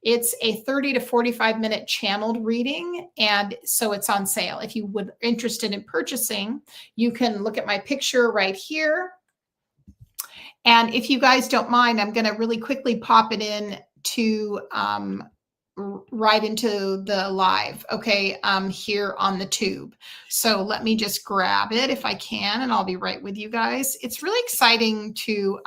It's a 30 to 45 minute channeled reading, and so it's on sale. If you would interested in purchasing, you can look at my picture right here. And if you guys don't mind, I'm going to really quickly pop it in to right into the live, okay, here on the tube. So let me just grab it if I can, and I'll be right with you guys. It's really exciting to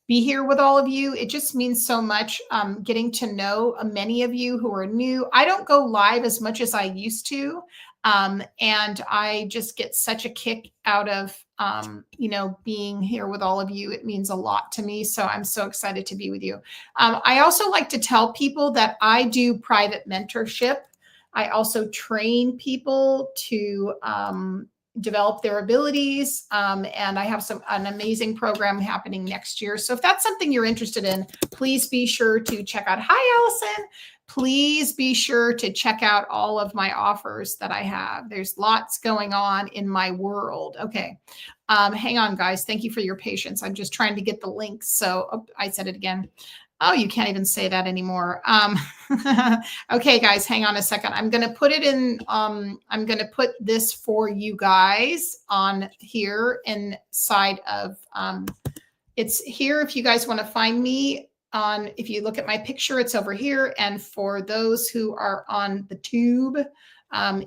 be here with all of you. It just means so much getting to know many of you who are new. I don't go live as much as I used to, and I just get such a kick out of being here with all of you. It means a lot to me. So I'm so excited to be with you. I also like to tell people that I do private mentorship. I also train people to develop their abilities. And I have an amazing program happening next year. So if that's something you're interested in, please be sure to check out. Hi, Allison. Please be sure to check out all of my offers that I have. There's lots going on in my world. Okay. Hang on, guys. Thank you for your patience. I'm just trying to get the links. So I said it again. Oh, you can't even say that anymore. Okay, guys, hang on a second. I'm going to put it in. I'm going to put this for you guys on here inside of, it's here. If you guys want to find me on, if you look at my picture, it's over here. And for those who are on the tube,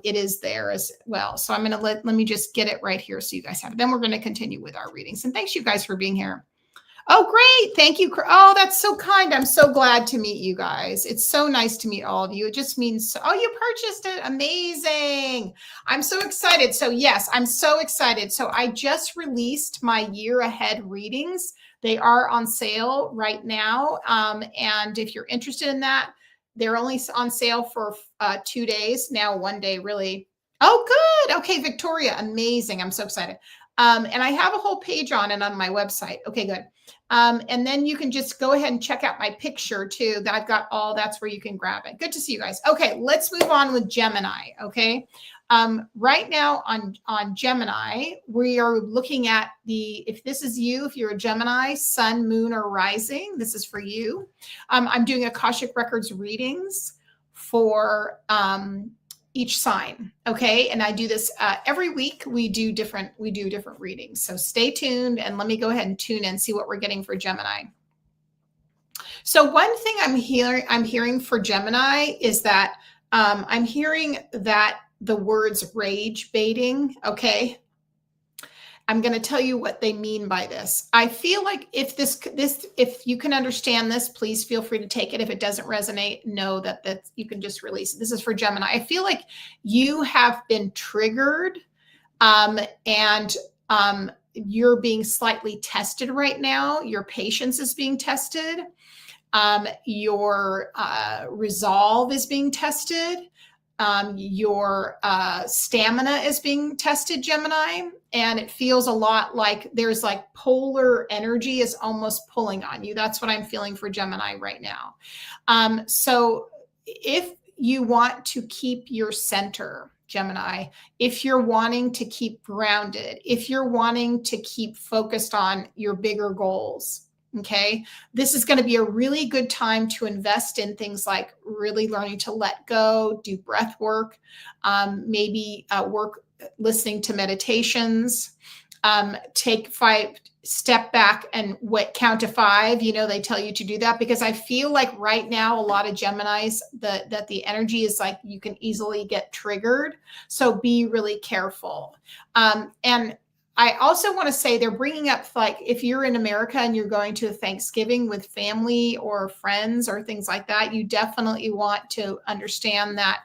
it is there as well. So I'm going to let me just get it right here so you guys have it. Then we're going to continue with our readings. And thanks you guys for being here. Oh, great. Thank you. Oh, that's so kind. I'm so glad to meet you guys. It's so nice to meet all of you. It just means, oh, you purchased it. Amazing. I'm so excited. So yes, I'm so excited. So I just released my year ahead readings. They are on sale right now. And if you're interested in that, they're only on sale for 2 days. Now, 1 day, really. Oh, good. Okay, Victoria. Amazing. I'm so excited. And I have a whole page on it on my website. Okay, good. And then you can just go ahead and check out my picture too. That I've got all, that's where you can grab it. Good to see you guys. Okay, let's move on with Gemini. Okay. Right now on Gemini, we are looking at if this is you, if you're a Gemini, sun, moon, or rising, this is for you. I'm doing Akashic Records readings for each sign. Okay. And I do this every week. We do different readings. So stay tuned and let me go ahead and tune in, see what we're getting for Gemini. So one thing I'm hearing for Gemini is that I'm hearing that the words rage baiting. Okay. I'm going to tell you what they mean by this. I feel like if you can understand this, please feel free to take it. If it doesn't resonate, know that you can just release it. This is for Gemini. I feel like you have been triggered, and you're being slightly tested right now. Your patience is being tested. Your resolve is being tested. Your stamina is being tested, Gemini. And it feels a lot like there's like polar energy is almost pulling on you. That's what I'm feeling for Gemini right now. So if you want to keep your center, Gemini, if you're wanting to keep grounded, if you're wanting to keep focused on your bigger goals, okay, this is going to be a really good time to invest in things like really learning to let go, do breath work, maybe work listening to meditations, step back and count to 5. You know, they tell you to do that because I feel like right now a lot of Geminis that the energy is like you can easily get triggered. So be really careful. And I also want to say they're bringing up, like, if you're in America and you're going to a Thanksgiving with family or friends or things like that, you definitely want to understand that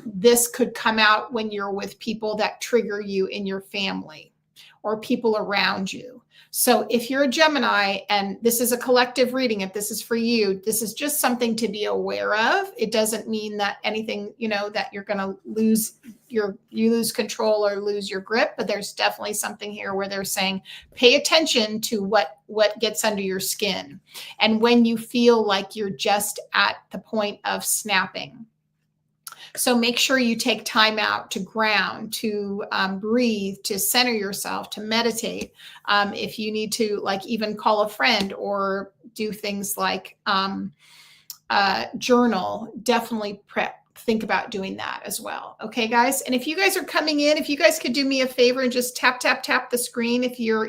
this could come out when you're with people that trigger you in your family or people around you. So if you're a Gemini and this is a collective reading, if this is for you, this is just something to be aware of. It doesn't mean that anything, you know, that you're going to you lose control or lose your grip, but there's definitely something here where they're saying, pay attention to what gets under your skin. And when you feel like you're just at the point of snapping. So make sure you take time out to ground, to breathe, to center yourself, to meditate. If you need to, like, even call a friend or do things like journal, definitely think about doing that as well. Okay, guys. And if you guys are coming in, if you guys could do me a favor and just tap the screen. If you're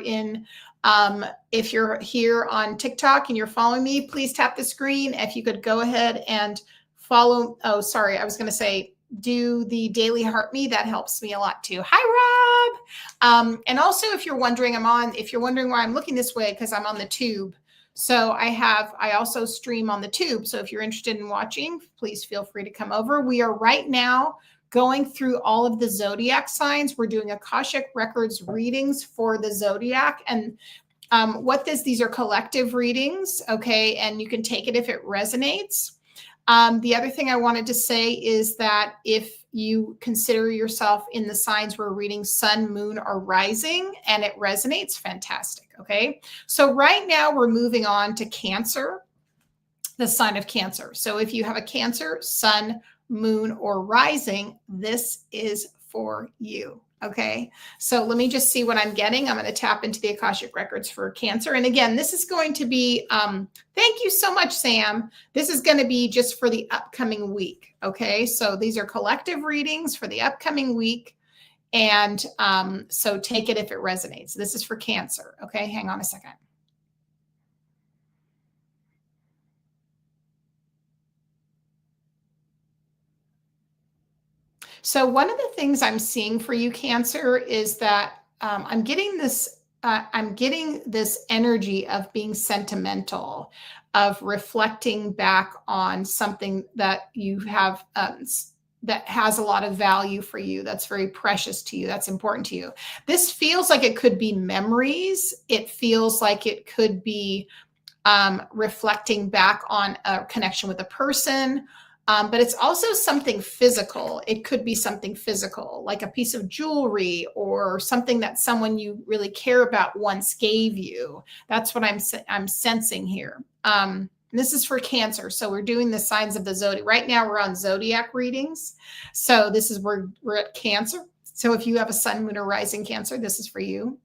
here on TikTok and you're following me, please tap the screen. If you could go ahead and follow. Oh, sorry. I was going to say, do the daily heart me. That helps me a lot too. Hi, Rob. And also, if you're wondering why I'm looking this way, because I'm on the tube. So I also stream on the tube. So if you're interested in watching, please feel free to come over. We are right now going through all of the Zodiac signs. We're doing Akashic Records readings for the Zodiac. And these are collective readings. Okay. And you can take it if it resonates. The other thing I wanted to say is that if you consider yourself in the signs we're reading, sun, moon, or rising, and it resonates, fantastic. Okay. So right now we're moving on to Cancer, the sign of Cancer. So if you have a Cancer, sun, moon, or rising, this is for you. Okay, so let me just see what I'm getting. I'm going to tap into the Akashic Records for Cancer. And again, this is going to be, thank you so much, Sam. This is going to be just for the upcoming week. Okay, so these are collective readings for the upcoming week. And so take it if it resonates. This is for Cancer. Okay, hang on a second. So one of the things I'm seeing for you, Cancer, is that I'm getting this energy of being sentimental, of reflecting back on something that you have that has a lot of value for you, that's very precious to you, that's important to you. This feels like it could be memories. It feels like it could be reflecting back on a connection with a person. But it's also something physical. It could be something physical, like a piece of jewelry or something that someone you really care about once gave you. That's what I'm sensing here. This is for Cancer. So we're doing the signs of the Zodiac. Right now we're on Zodiac readings. So this is where we're at Cancer. So if you have a sun, moon, or rising Cancer, this is for you.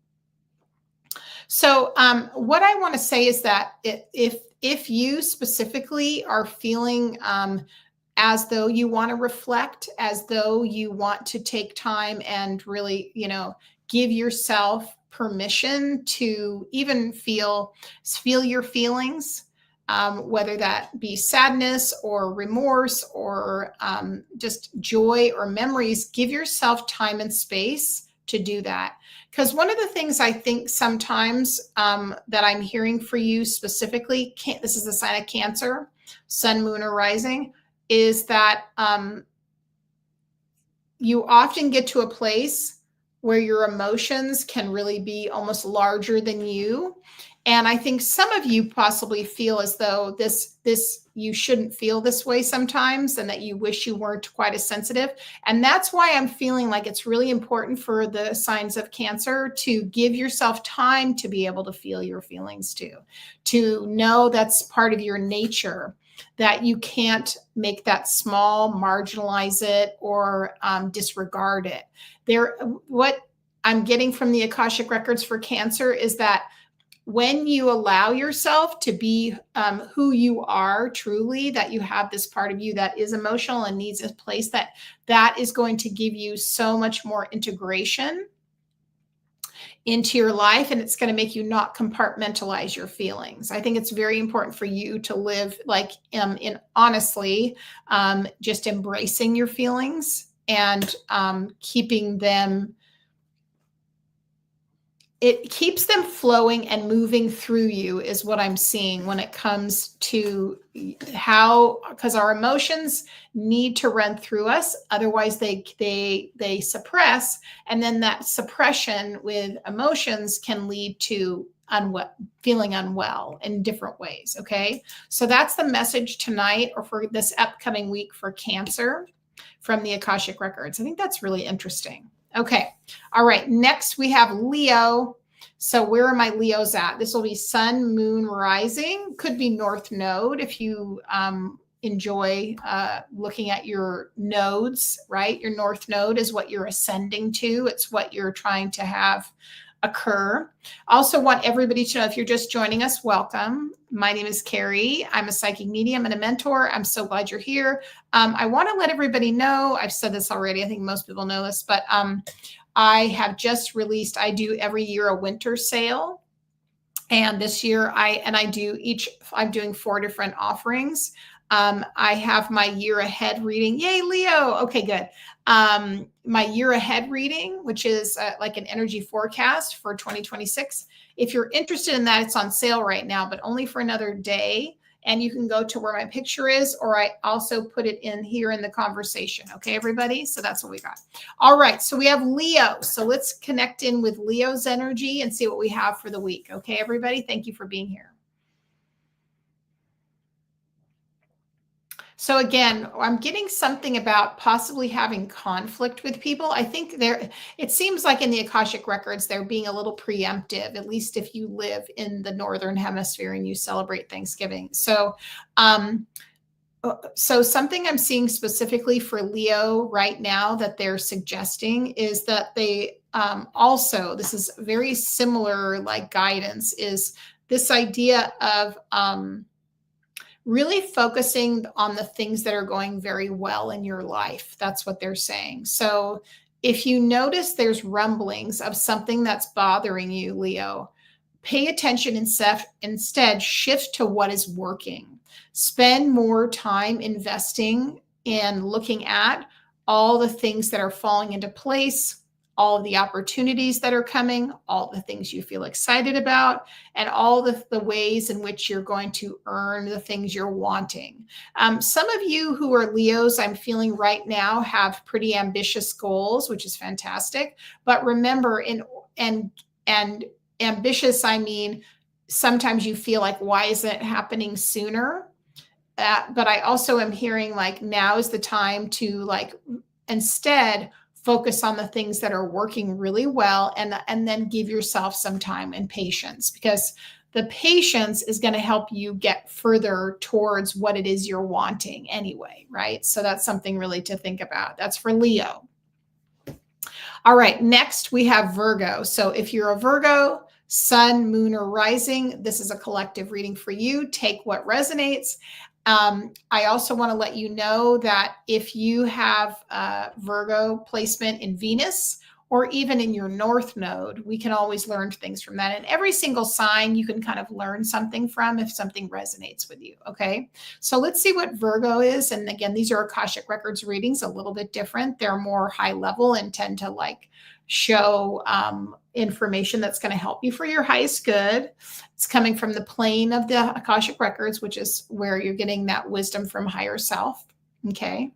So what I want to say is that if you specifically are feeling as though you want to reflect, as though you want to take time and really, give yourself permission to even feel your feelings, whether that be sadness or remorse or just joy or memories, give yourself time and space to do that. Because one of the things I think sometimes that I'm hearing for you specifically, this is a sign of Cancer, sun, moon, or rising, is that you often get to a place where your emotions can really be almost larger than you. And I think some of you possibly feel as though you shouldn't feel this way sometimes, and that you wish you weren't quite as sensitive. And that's why I'm feeling like it's really important for the signs of Cancer to give yourself time to be able to feel your feelings too, to know that's part of your nature, that you can't make that small, marginalize it, or disregard it. What I'm getting from the Akashic Records for Cancer is that when you allow yourself to be who you are truly, that you have this part of you that is emotional and needs a place, that is going to give you so much more integration into your life, and it's going to make you not compartmentalize your feelings. I think it's very important for you to live like in honestly, just embracing your feelings and keeping them. It keeps them flowing and moving through you is what I'm seeing when it comes to how, because our emotions need to run through us. Otherwise they suppress. And then that suppression with emotions can lead to feeling unwell in different ways. Okay. So that's the message tonight, or for this upcoming week, for Cancer from the Akashic Records. I think that's really interesting. Okay. All right. Next we have Leo. So where are my Leos at? This will be sun, moon, rising. Could be north node if you enjoy looking at your nodes, right? Your north node is what you're ascending to. It's what you're trying to have occur. Also want everybody to know, if you're just joining us, welcome. My name is Carey. I'm a psychic medium and a mentor. I'm so glad you're here. I want to let everybody know, I've said this already, I think most people know this, but I have just released, I do every year a winter sale. And this year I'm doing 4 different offerings. I have my year ahead reading. Yay, Leo. Okay, good. My year ahead reading, which is like an energy forecast for 2026. If you're interested in that, it's on sale right now, but only for another day. And you can go to where my picture is, or I also put it in here in the conversation. Okay, everybody? So that's what we got. All right. So we have Leo. So let's connect in with Leo's energy and see what we have for the week. Okay, everybody? Thank you for being here. So again, I'm getting something about possibly having conflict with people. I think it seems like in the Akashic Records, they're being a little preemptive, at least if you live in the Northern Hemisphere and you celebrate Thanksgiving. So something I'm seeing specifically for Leo right now that they're suggesting is that they also, this is very similar like guidance, is this idea of really focusing on the things that are going very well in your life. That's what they're saying. So if you notice there's rumblings of something that's bothering you, Leo, pay attention instead, shift to what is working. Spend more time investing in looking at all the things that are falling into place, all of the opportunities that are coming, all the things you feel excited about, and all the ways in which you're going to earn the things you're wanting. Some of you who are Leos, I'm feeling right now, have pretty ambitious goals, which is fantastic. But remember, and ambitious, I mean, sometimes you feel like, why isn't it happening sooner? But I also am hearing like, now is the time to like, instead, focus on the things that are working really well, and then give yourself some time and patience, because the patience is going to help you get further towards what it is you're wanting anyway, right? So that's something really to think about. That's for Leo. All right, next we have Virgo. So if you're a Virgo, sun, moon, or rising, this is a collective reading for you. Take what resonates. I also want to let you know that if you have Virgo placement in Venus or even in your north node, we can always learn things from that. And every single sign you can kind of learn something from if something resonates with you. Okay. So let's see what Virgo is. And again, these are Akashic Records readings, a little bit different. They're more high level and tend to like show information that's going to help you for your highest good. It's coming from the plane of the Akashic Records, which is where you're getting that wisdom from higher self. Okay.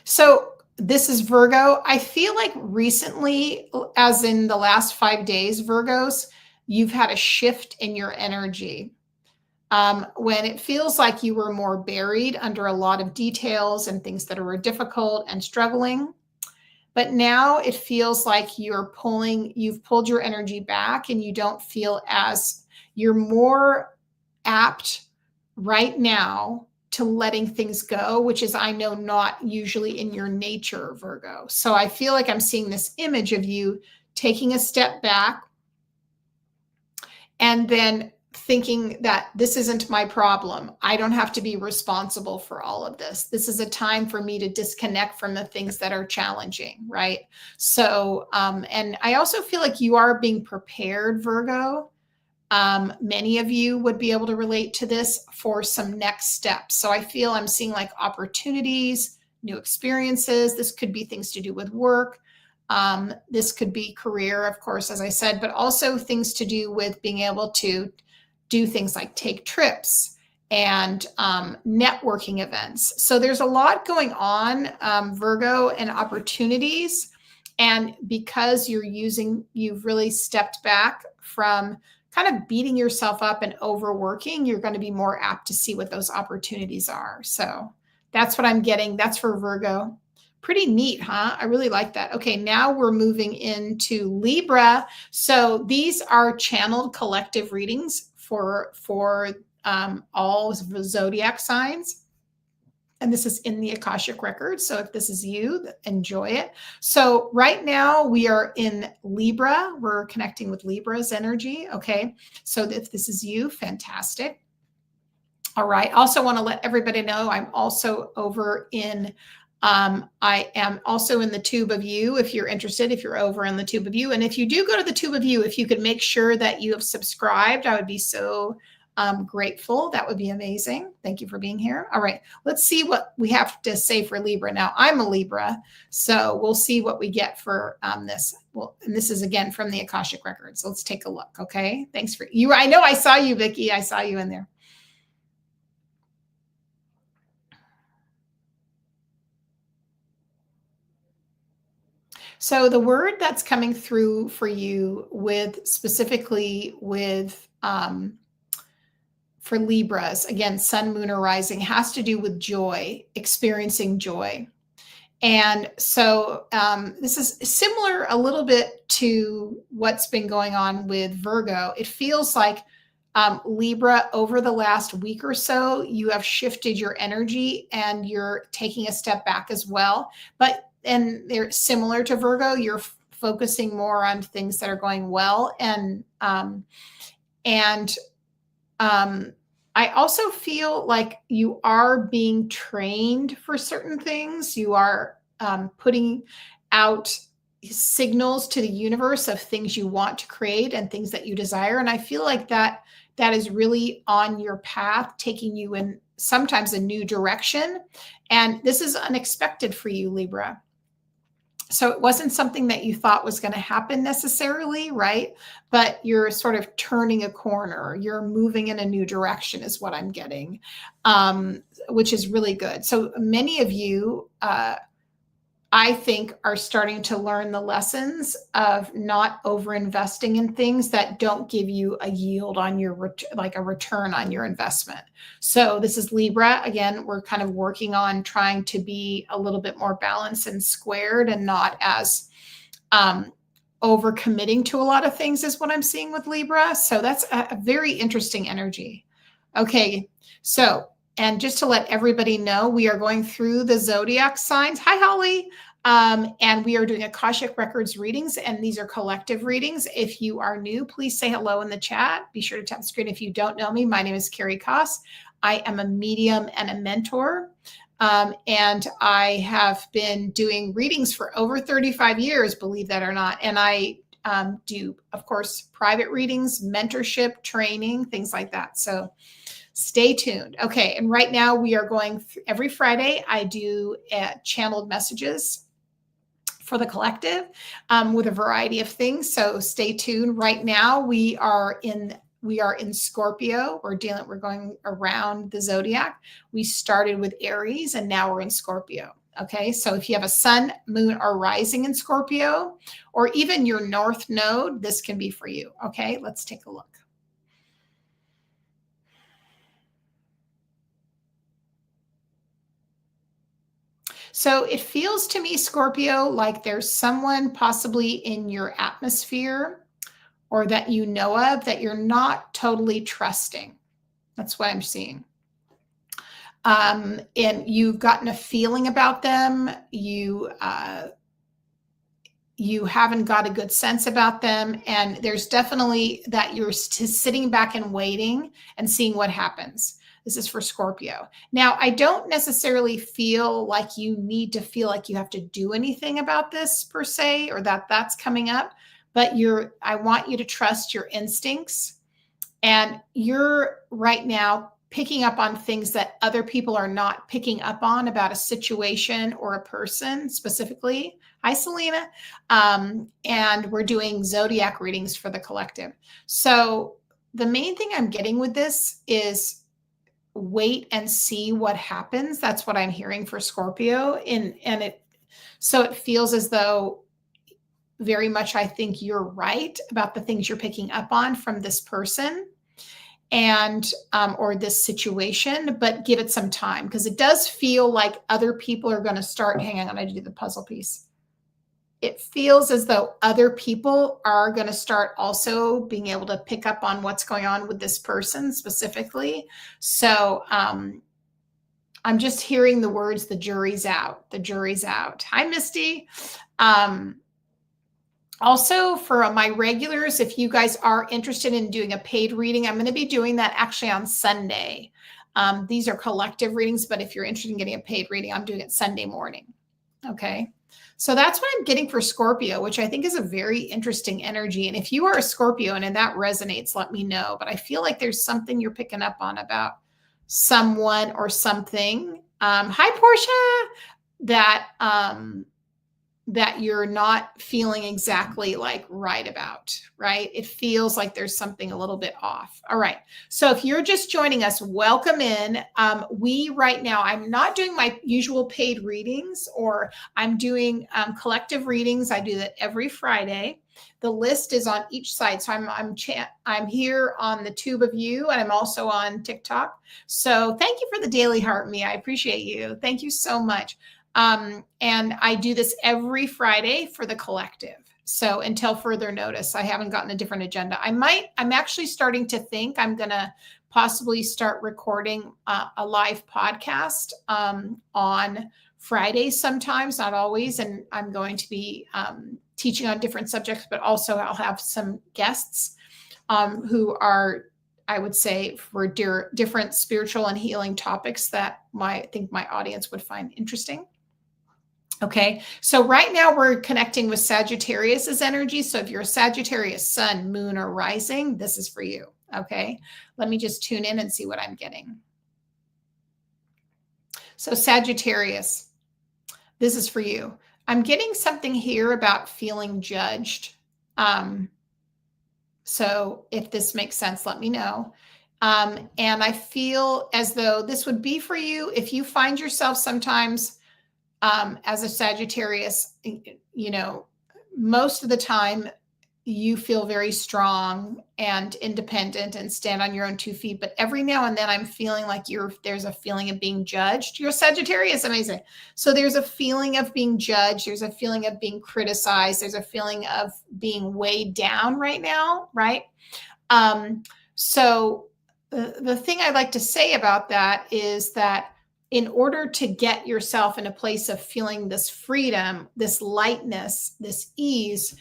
So this is Virgo. I feel like recently, as in the last 5 days, Virgos, you've had a shift in your energy. When it feels like you were more buried under a lot of details and things that were difficult and struggling. But now it feels like you've pulled your energy back and you don't feel as, you're more apt right now to letting things go, which is, I know, not usually in your nature, Virgo. So I feel like I'm seeing this image of you taking a step back and then thinking that this isn't my problem. I don't have to be responsible for all of this. This is a time for me to disconnect from the things that are challenging, right? So, and I also feel like you are being prepared, Virgo. Many of you would be able to relate to this for some next steps. So I feel I'm seeing like opportunities, new experiences. This could be things to do with work. This could be career, of course, as I said, but also things to do with being able to do things like take trips and networking events. So there's a lot going on, Virgo, and opportunities. And because you've really stepped back from kind of beating yourself up and overworking, you're going to be more apt to see what those opportunities are. So that's what I'm getting. That's for Virgo. Pretty neat, huh? I really like that. Okay, now we're moving into Libra. So these are channeled collective readings for all zodiac signs. And this is in the Akashic Records. So if this is you, enjoy it. So right now we are in Libra. We're connecting with Libra's energy. Okay, so if this is you, fantastic. All right. Also want to let everybody know I'm also over in I am also in the Tube of You, if you're interested, if you're over in the Tube of You. And if you do go to the Tube of You, if you could make sure that you have subscribed, I would be so grateful. That would be amazing. Thank you for being here. All right, let's see what we have to say for Libra. Now, I'm a Libra, so we'll see what we get for this. Well, and this is again from the Akashic Records. So let's take a look, okay? Thanks for you. I know I saw you, Vicky. I saw you in there. So the word that's coming through for you specifically with for Libras, again, sun, moon, or rising, has to do with joy, experiencing joy. And so this is similar a little bit to what's been going on with Virgo. It feels like Libra, over the last week or so, you have shifted your energy and you're taking a step back as well. And they're similar to Virgo. You're focusing more on things that are going well. And I also feel like you are being trained for certain things. You are putting out signals to the universe of things you want to create and things that you desire. And I feel like that is really on your path, taking you in sometimes a new direction. And this is unexpected for you, Libra. So it wasn't something that you thought was going to happen necessarily, right? But you're sort of turning a corner. You're moving in a new direction is what I'm getting, which is really good. So many of you, I think, are starting to learn the lessons of not overinvesting in things that don't give you a yield on your, like a return on your investment. So this is Libra. Again, we're kind of working on trying to be a little bit more balanced and squared and not as overcommitting to a lot of things is what I'm seeing with Libra. So that's a very interesting energy. Okay, so and just to let everybody know, we are going through the zodiac signs. Hi, Holly. And we are doing Akashic Records readings, and these are collective readings. If you are new, please say hello in the chat. Be sure to tap the screen. If you don't know me, my name is Carey Koss. I am a medium and a mentor. And I have been doing readings for over 35 years, believe that or not. And I do, of course, private readings, mentorship, training, things like that. So stay tuned. Okay. And right now we are going every Friday. I do channeled messages for the collective with a variety of things. So stay tuned. Right now we are in Scorpio. We're going around the zodiac. We started with Aries and now we're in Scorpio. Okay. So if you have a sun, moon, or rising in Scorpio, or even your north node, this can be for you. Okay. Let's take a look. So it feels to me, Scorpio, like there's someone possibly in your atmosphere or that you know of that you're not totally trusting. That's what I'm seeing. And you've gotten a feeling about them. You haven't got a good sense about them. And there's definitely that you're sitting back and waiting and seeing what happens. This is for Scorpio. Now, I don't necessarily feel like you need to feel like you have to do anything about this per se, or that that's coming up, but I want you to trust your instincts. And you're right now picking up on things that other people are not picking up on about a situation or a person specifically. Hi, Selena. And we're doing zodiac readings for the collective. So the main thing I'm getting with this is wait and see what happens. That's what I'm hearing for Scorpio. So it feels as though very much I think you're right about the things you're picking up on from this person and or this situation, but give it some time, because it does feel like other people are going to start. Hang on, I do the puzzle piece. It feels as though other people are going to start also being able to pick up on what's going on with this person specifically. So I'm just hearing the words, the jury's out, the jury's out. Hi, Misty. Also, for my regulars, if you guys are interested in doing a paid reading, I'm going to be doing that actually on Sunday. These are collective readings, but if you're interested in getting a paid reading, I'm doing it Sunday morning. Okay. So that's what I'm getting for Scorpio, which I think is a very interesting energy. And if you are a Scorpio and that resonates, let me know. But I feel like there's something you're picking up on about someone or something. Hi, Portia. That you're not feeling exactly like right about, right? It feels like there's something a little bit off. All right. So if you're just joining us, welcome in. We right now, I'm not doing my usual paid readings, or I'm doing collective readings. I do that every Friday. The list is on each side. So I'm here on the tube of you, and I'm also on TikTok. So thank you for the daily heart, me. I appreciate you. Thank you so much. And I do this every Friday for the collective. So until further notice, I haven't gotten a different agenda. I'm actually starting to think I'm going to possibly start recording a live podcast on Fridays sometimes, not always. And I'm going to be teaching on different subjects, but also I'll have some guests who are, I would say, for different spiritual and healing topics that I think my audience would find interesting. Okay, so right now we're connecting with Sagittarius's energy. So if you're a Sagittarius sun, moon, or rising, this is for you. Okay, let me just tune in and see what I'm getting. So Sagittarius, this is for you. I'm getting something here about feeling judged. So if this makes sense, let me know. And I feel as though this would be for you if you find yourself sometimes as a Sagittarius, most of the time you feel very strong and independent and stand on your own 2 feet. But every now and then I'm feeling like there's a feeling of being judged. You're a Sagittarius, amazing. So there's a feeling of being judged. There's a feeling of being criticized. There's a feeling of being weighed down right now, right? So the thing I'd like to say about that is that in order to get yourself in a place of feeling this freedom, this lightness, this ease,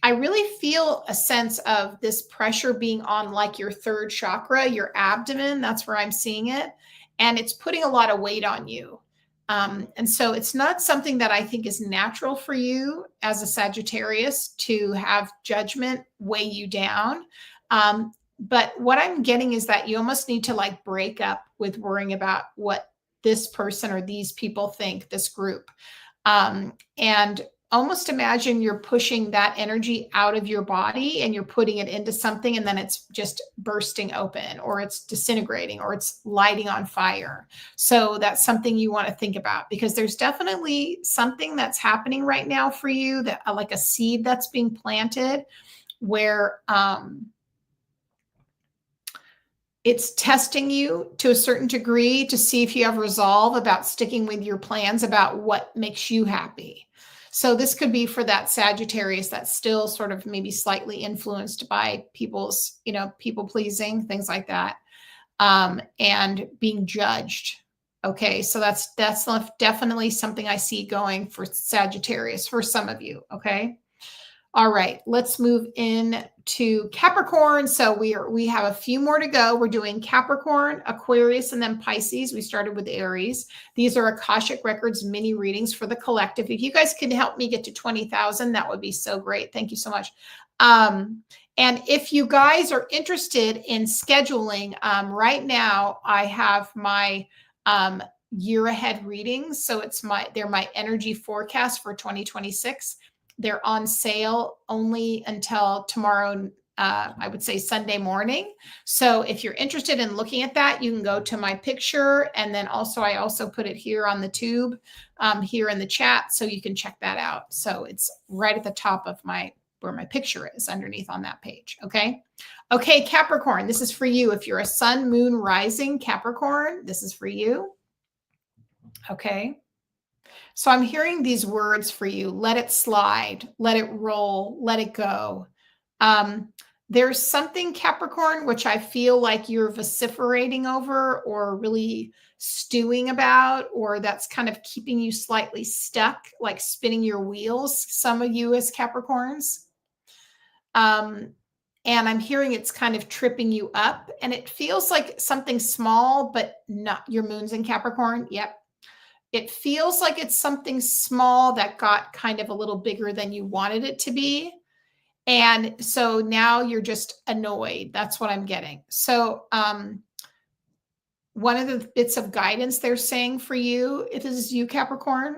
I really feel a sense of this pressure being on like your third chakra, your abdomen. That's where I'm seeing it. And it's putting a lot of weight on you. And so it's not something that I think is natural for you as a Sagittarius to have judgment weigh you down. But what I'm getting is that you almost need to like break up with worrying about what this person or these people think, this group. And almost imagine you're pushing that energy out of your body and you're putting it into something, and then it's just bursting open, or it's disintegrating, or it's lighting on fire. So that's something you want to think about, because there's definitely something that's happening right now for you, that like a seed that's being planted, where it's testing you to a certain degree to see if you have resolve about sticking with your plans about what makes you happy. So this could be for that Sagittarius that's still sort of maybe slightly influenced by people's, people pleasing, things like that, and being judged. Okay, so that's definitely something I see going for Sagittarius for some of you. Okay. All right, let's move in to Capricorn. So we have a few more to go. We're doing Capricorn, Aquarius, and then Pisces. We started with Aries. These are Akashic Records mini readings for the collective. If you guys could help me get to 20,000, that would be so great. Thank you so much. And if you guys are interested in scheduling, right now I have my year ahead readings. So they're my energy forecast for 2026. They're on sale only until tomorrow, I would say Sunday morning. So if you're interested in looking at that, you can go to my picture. And then I also put it here on the tube, here in the chat, so you can check that out. So it's right at the top of where my picture is, underneath on that page. Okay. Okay, Capricorn, this is for you. If you're a sun, moon, rising Capricorn, this is for you. Okay. So I'm hearing these words for you. Let it slide, let it roll, let it go. There's something, Capricorn, which I feel like you're vociferating over or really stewing about, or that's kind of keeping you slightly stuck, like spinning your wheels, some of you as Capricorns. And I'm hearing it's kind of tripping you up, and it feels like something small, but not. Your moon's in Capricorn. Yep. It feels like it's something small that got kind of a little bigger than you wanted it to be. And so now you're just annoyed. That's what I'm getting. So one of the bits of guidance they're saying for you, if this is you, Capricorn,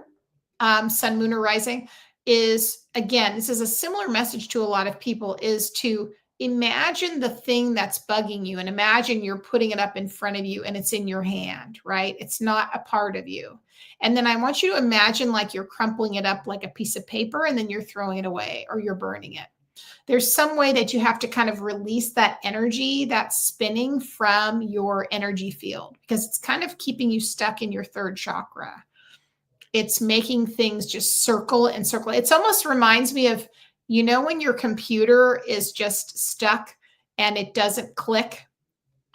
sun, moon, or rising, is, again, this is a similar message to a lot of people, is to imagine the thing that's bugging you, and imagine you're putting it up in front of you and it's in your hand, right? It's not a part of you. And then I want you to imagine like you're crumpling it up like a piece of paper, and then you're throwing it away or you're burning it. There's some way that you have to kind of release that energy that's spinning from your energy field, because it's kind of keeping you stuck in your third chakra. It's making things just circle and circle. It almost reminds me of, when your computer is just stuck and it doesn't click.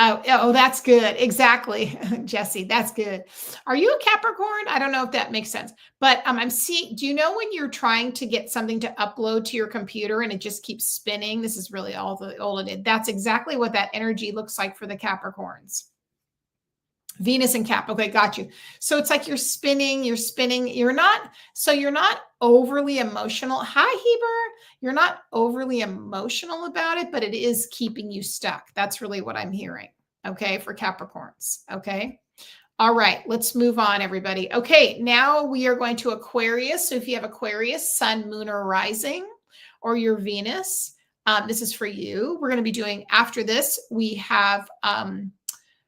Oh, that's good. Exactly. Jesse, that's good. Are you a Capricorn? I don't know if that makes sense, but I'm seeing, do you know when you're trying to get something to upload to your computer and it just keeps spinning? This is really all it is. That's exactly what that energy looks like for the Capricorns. Venus and Cap. Okay, got you. So it's like you're spinning. You're not overly emotional. Hi, Heber. You're not overly emotional about it, but it is keeping you stuck. That's really what I'm hearing. Okay, for Capricorns. Okay. All right, let's move on, everybody. Okay, now we are going to Aquarius. So if you have Aquarius, sun, moon, or rising, or your Venus, this is for you. We're going to be doing, after this, we have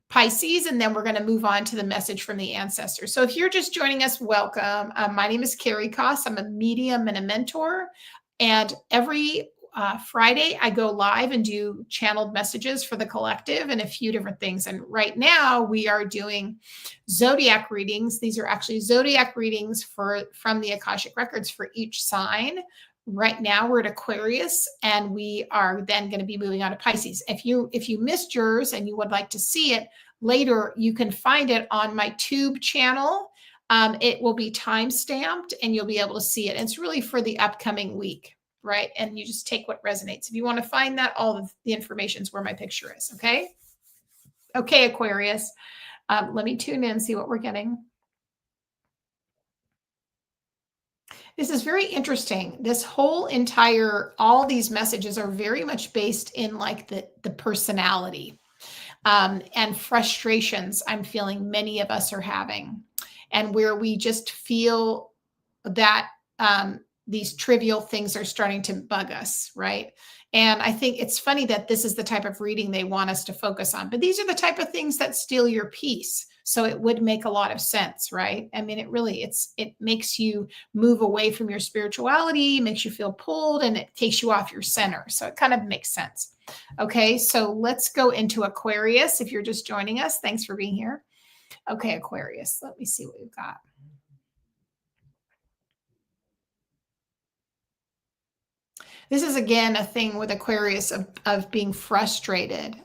Pisces, and then we're going to move on to the message from the ancestors. So if you're just joining us, welcome. My name is Carey Koss. I'm a medium and a mentor. And every Friday, I go live and do channeled messages for the collective and a few different things. And right now we are doing Zodiac readings. These are actually Zodiac readings from the Akashic Records for each sign. Right now we're at Aquarius, and we are then going to be moving on to Pisces. If you missed yours and you would like to see it later, you can find it on my tube channel. It will be time stamped and you'll be able to see it. And it's really for the upcoming week, right? And you just take what resonates. If you want to find that, all of the information is where my picture is. Okay. Okay, Aquarius. Let me tune in, see what we're getting. This is very interesting. This whole entire, all these messages are very much based in like the personality, and frustrations I'm feeling many of us are having, and where we just feel that these trivial things are starting to bug us, right? And I think it's funny that this is the type of reading they want us to focus on, but these are the type of things that steal your peace. So it would make a lot of sense, right? I mean, it makes you move away from your spirituality, makes you feel pulled, and it takes you off your center. So it kind of makes sense. Okay, so let's go into Aquarius. If you're just joining us, thanks for being here. Okay, Aquarius, let me see what we've got. This is again a thing with Aquarius of being frustrated.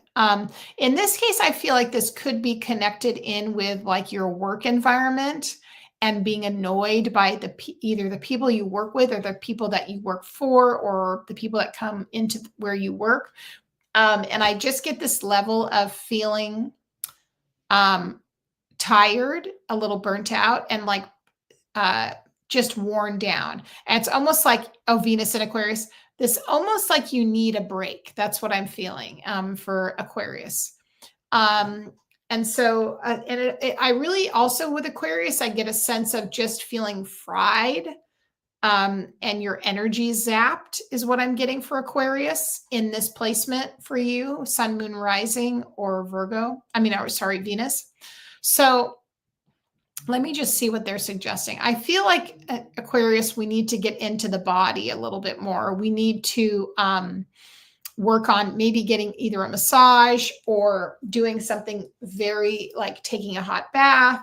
In this case, I feel like this could be connected in with like your work environment and being annoyed by either the people you work with or the people that you work for or the people that come into where you work. And I just get this level of feeling um, tired, a little burnt out, and like uh, just worn down. And it's almost like, oh, Venus in Aquarius, this almost like you need a break. That's what I'm feeling for Aquarius. And so, I really also with Aquarius, I get a sense of just feeling fried, and your energy zapped is what I'm getting for Aquarius in this placement for you, Sun, Moon, Rising, or Virgo. I mean, or sorry, Venus. So let me just see what they're suggesting. I feel like Aquarius, we need to get into the body a little bit more. We need to work on maybe getting either a massage or doing something very like taking a hot bath,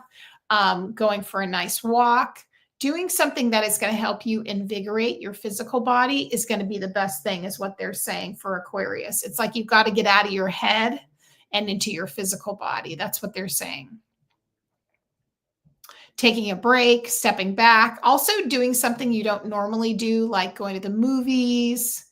going for a nice walk. Doing something that is going to help you invigorate your physical body is going to be the best thing, is what they're saying for Aquarius. It's like you've got to get out of your head and into your physical body. That's what they're saying. Taking a break, stepping back, also doing something you don't normally do, like going to the movies,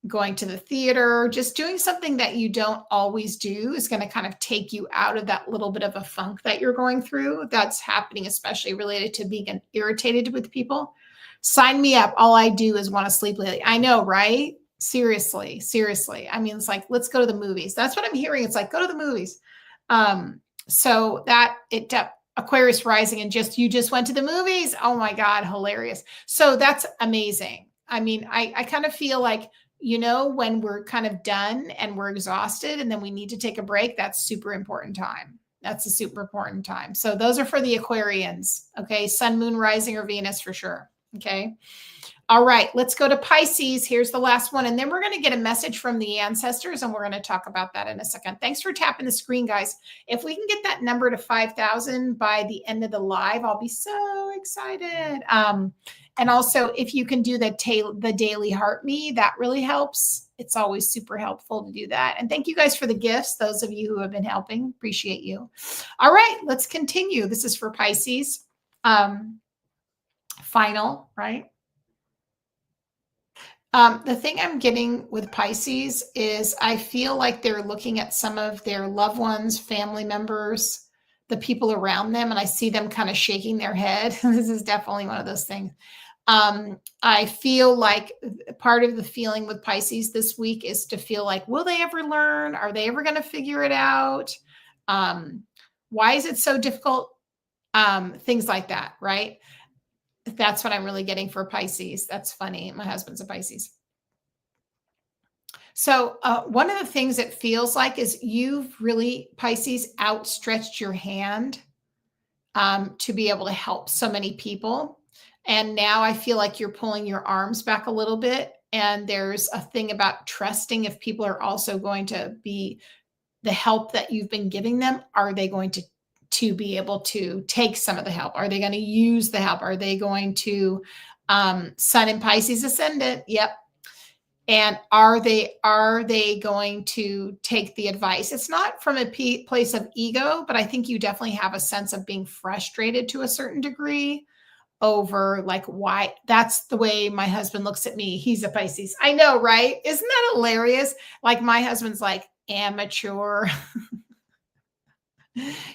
going to the theater, just doing something that you don't always do is going to kind of take you out of that little bit of a funk that you're going through. That's happening, especially related to being irritated with people. Sign me up. All I do is want to sleep lately. I know, right? Seriously, seriously. I mean, it's like, let's go to the movies. That's what I'm hearing. It's like, go to the movies. So that Aquarius rising and you just went to the movies. Oh my God, hilarious. So that's amazing. I mean, I kind of feel like, when we're kind of done and we're exhausted and then we need to take a break, that's super important time. That's a super important time. So those are for the Aquarians. Okay. Sun, Moon, Rising, or Venus for sure. Okay. All right, let's go to Pisces. Here's the last one. And then we're going to get a message from the ancestors, and we're going to talk about that in a second. Thanks for tapping the screen, guys. If we can get that number to 5,000 by the end of the live, I'll be so excited. And also, if you can do the daily heart me, that really helps. It's always super helpful to do that. And thank you guys for the gifts, those of you who have been helping. Appreciate you. All right, let's continue. This is for Pisces. Final, right? The thing I'm getting with Pisces is I feel like they're looking at some of their loved ones, family members, the people around them, and I see them kind of shaking their head. This is definitely one of those things. I feel like part of the feeling with Pisces this week is to feel like, will they ever learn? Are they ever going to figure it out? Why is it so difficult? Things like that, right? That's what I'm really getting for Pisces. That's funny. My husband's a Pisces. So one of the things it feels like is you've really, Pisces, outstretched your hand to be able to help so many people. And now I feel like you're pulling your arms back a little bit. And there's a thing about trusting if people are also going to be the help that you've been giving them. Are they going to be able to take some of the help? Are they going to use the help? Are they going to Sun in Pisces ascendant? Yep. And are they going to take the advice? It's not from a place of ego, but I think you definitely have a sense of being frustrated to a certain degree over like why. That's the way my husband looks at me. He's a Pisces. I know, right? Isn't that hilarious? Like my husband's like amateur.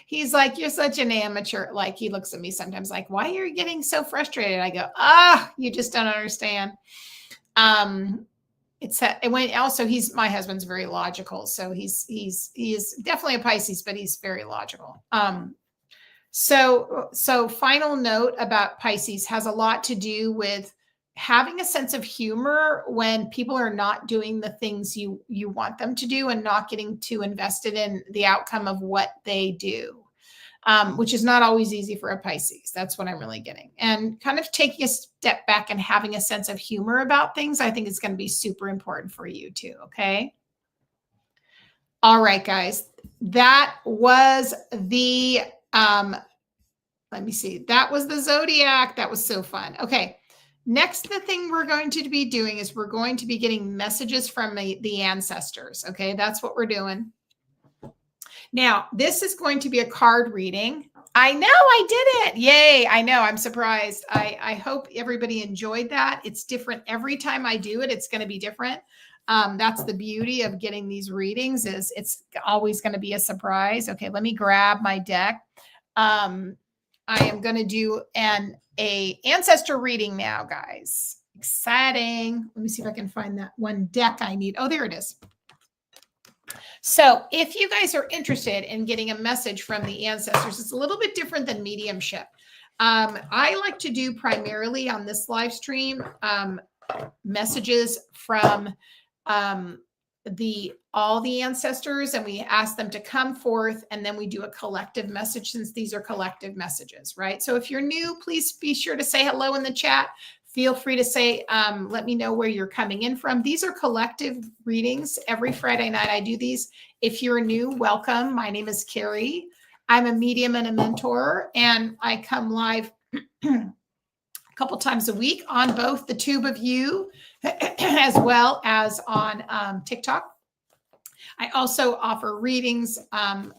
He's like, you're such an amateur. Like he looks at me sometimes like, why are you getting so frustrated? I go, you just don't understand. And when also my husband's very logical. So he is definitely a Pisces, but he's very logical. So final note about Pisces has a lot to do with having a sense of humor when people are not doing the things you want them to do and not getting too invested in the outcome of what they do, which is not always easy for a Pisces. That's what I'm really getting. And kind of taking a step back and having a sense of humor about things, I think is going to be super important for you too. Okay. All right, guys. That was the, let me see. That was the Zodiac. That was so fun. Okay. Next, the thing we're going to be doing is we're going to be getting messages from the ancestors. Okay. That's what we're doing. Now, this is going to be a card reading. I know I did it. Yay. I know. I'm surprised. I hope everybody enjoyed that. It's different every time I do it. It's going to be different. That's the beauty of getting these readings is it's always going to be a surprise. Okay. Let me grab my deck. I am going to do an ancestor reading now, guys. Exciting. Let me see if I can find that one deck I need. Oh, there it is. So if you guys are interested in getting a message from the ancestors, it's a little bit different than mediumship. I like to do primarily on this live stream messages from all the ancestors, and we ask them to come forth, and then we do a collective message since these are collective messages, right? So if you're new, please be sure to say hello in the chat. Feel free to say, let me know where you're coming in from. These are collective readings. Every Friday night I do these. If you're new, welcome. My name is Carey. I'm a medium and a mentor, and I come live a couple times a week on both the Tube of You as well as on TikTok. I also offer readings,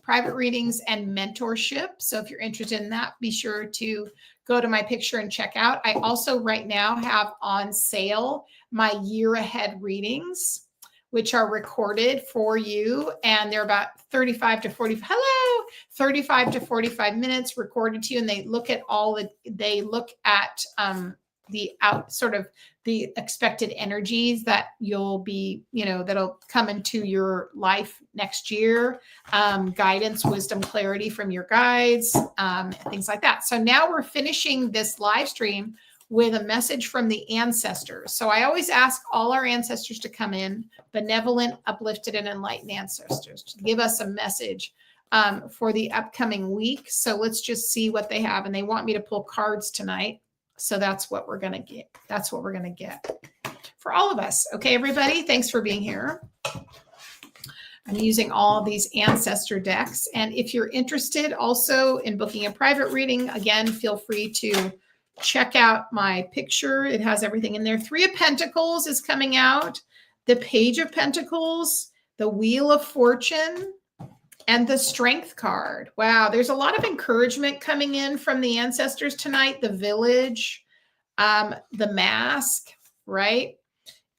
private readings, and mentorship. So if you're interested in that, be sure to go to my picture and check out. I also right now have on sale my year ahead readings, which are recorded for you. And they're about 35 to 45 minutes recorded to you. And they look at the expected energies that you'll be, that'll come into your life next year, guidance, wisdom, clarity from your guides, things like that. So now we're finishing this live stream with a message from the ancestors. So I always ask all our ancestors to come in, benevolent, uplifted, and enlightened ancestors, to give us a message for the upcoming week. So let's just see what they have. And they want me to pull cards tonight. So that's what we're going to get. That's what we're going to get for all of us. Okay, everybody, thanks for being here. I'm using all these ancestor decks. And if you're interested also in booking a private reading, again, feel free to check out my picture. It has everything in there. 3 of Pentacles is coming out. The Page of Pentacles, the Wheel of Fortune, and the Strength card. Wow, there's a lot of encouragement coming in from the ancestors tonight. The Village, the Mask, right?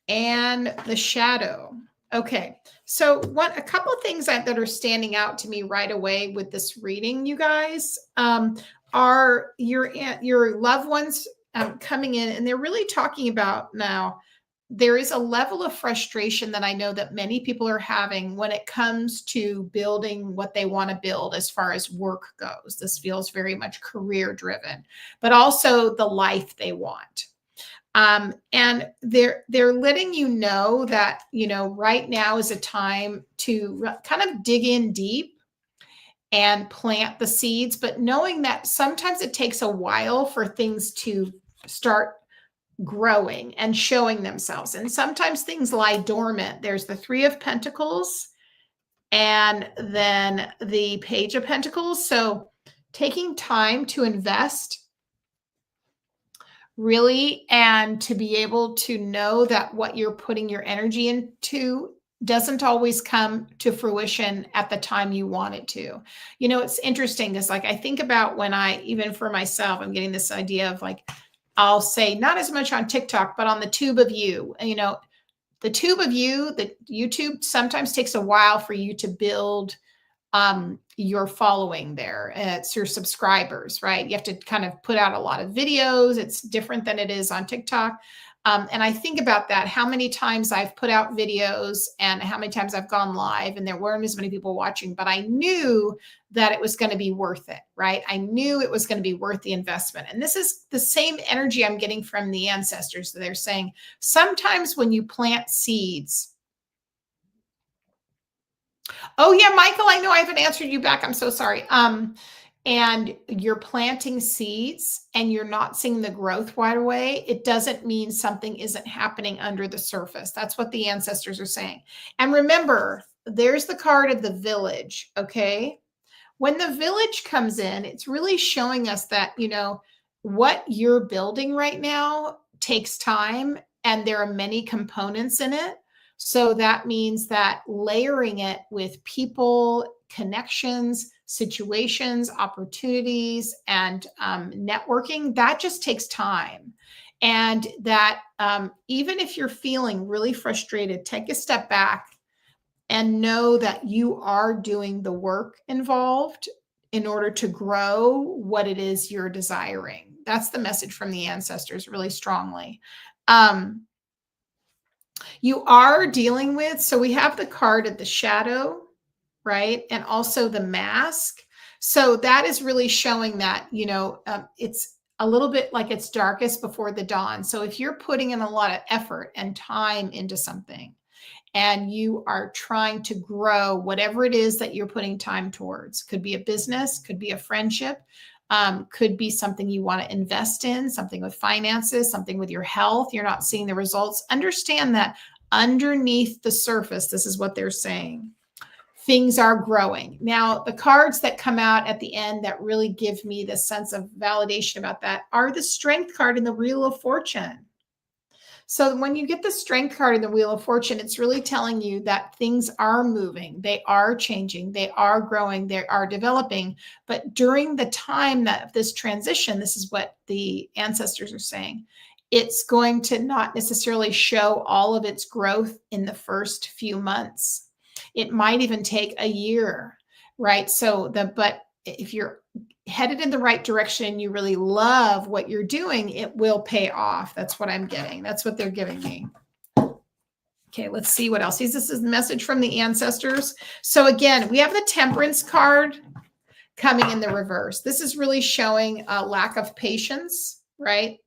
And the Shadow. Okay, so a couple of things that are standing out to me right away with this reading, you guys, are your loved ones coming in, and they're really talking about now. There is a level of frustration that I know that many people are having when it comes to building what they want to build as far as work goes. This feels very much career driven, but also the life they want. And they're letting you know that, right now is a time to kind of dig in deep and plant the seeds, but knowing that sometimes it takes a while for things to start growing and showing themselves. And sometimes things lie dormant. There's the 3 of Pentacles and then the Page of Pentacles. So taking time to invest really, and to be able to know that what you're putting your energy into doesn't always come to fruition at the time you want it to. It's interesting because I think about when even for myself, I'm getting this idea of I'll say not as much on TikTok, but on the Tube of You. The Tube of You, the YouTube sometimes takes a while for you to build your following there. It's your subscribers, right? You have to kind of put out a lot of videos. It's different than it is on TikTok. And I think about that, how many times I've put out videos and how many times I've gone live and there weren't as many people watching, but I knew that it was going to be worth it, right? I knew it was going to be worth the investment. And this is the same energy I'm getting from the ancestors. They're saying sometimes when you plant seeds, oh yeah, Michael, I know I haven't answered you back. I'm so sorry. And you're planting seeds and you're not seeing the growth right away, it doesn't mean something isn't happening under the surface. That's what the ancestors are saying. And remember, there's the card of the village, okay? When the village comes in, it's really showing us that, what you're building right now takes time and there are many components in it. So that means that layering it with people, connections, situations, opportunities, and networking, that just takes time. And that even if you're feeling really frustrated, take a step back and know that you are doing the work involved in order to grow what it is you're desiring. That's the message from the ancestors really strongly. You are dealing with, so we have the card of the shadow, right? And also the mask. So that is really showing that, it's a little bit like it's darkest before the dawn. So if you're putting in a lot of effort and time into something and you are trying to grow whatever it is that you're putting time towards, could be a business, could be a friendship, could be something you want to invest in, something with finances, something with your health. You're not seeing the results. Understand that underneath the surface, this is what they're saying. Things are growing. Now, the cards that come out at the end that really give me the sense of validation about that are the Strength card and the Wheel of Fortune. So when you get the Strength card in the Wheel of Fortune, it's really telling you that things are moving, they are changing, they are growing, they are developing. But during the time that this transition, this is what the ancestors are saying, it's going to not necessarily show all of its growth in the first few months. It might even take a year, right? But if you're headed in the right direction, you really love what you're doing, it will pay off. That's what I'm getting. That's what they're giving me. Okay, let's see what else. This is the message from the ancestors. So again, we have the Temperance card coming in the reverse. This is really showing a lack of patience, right?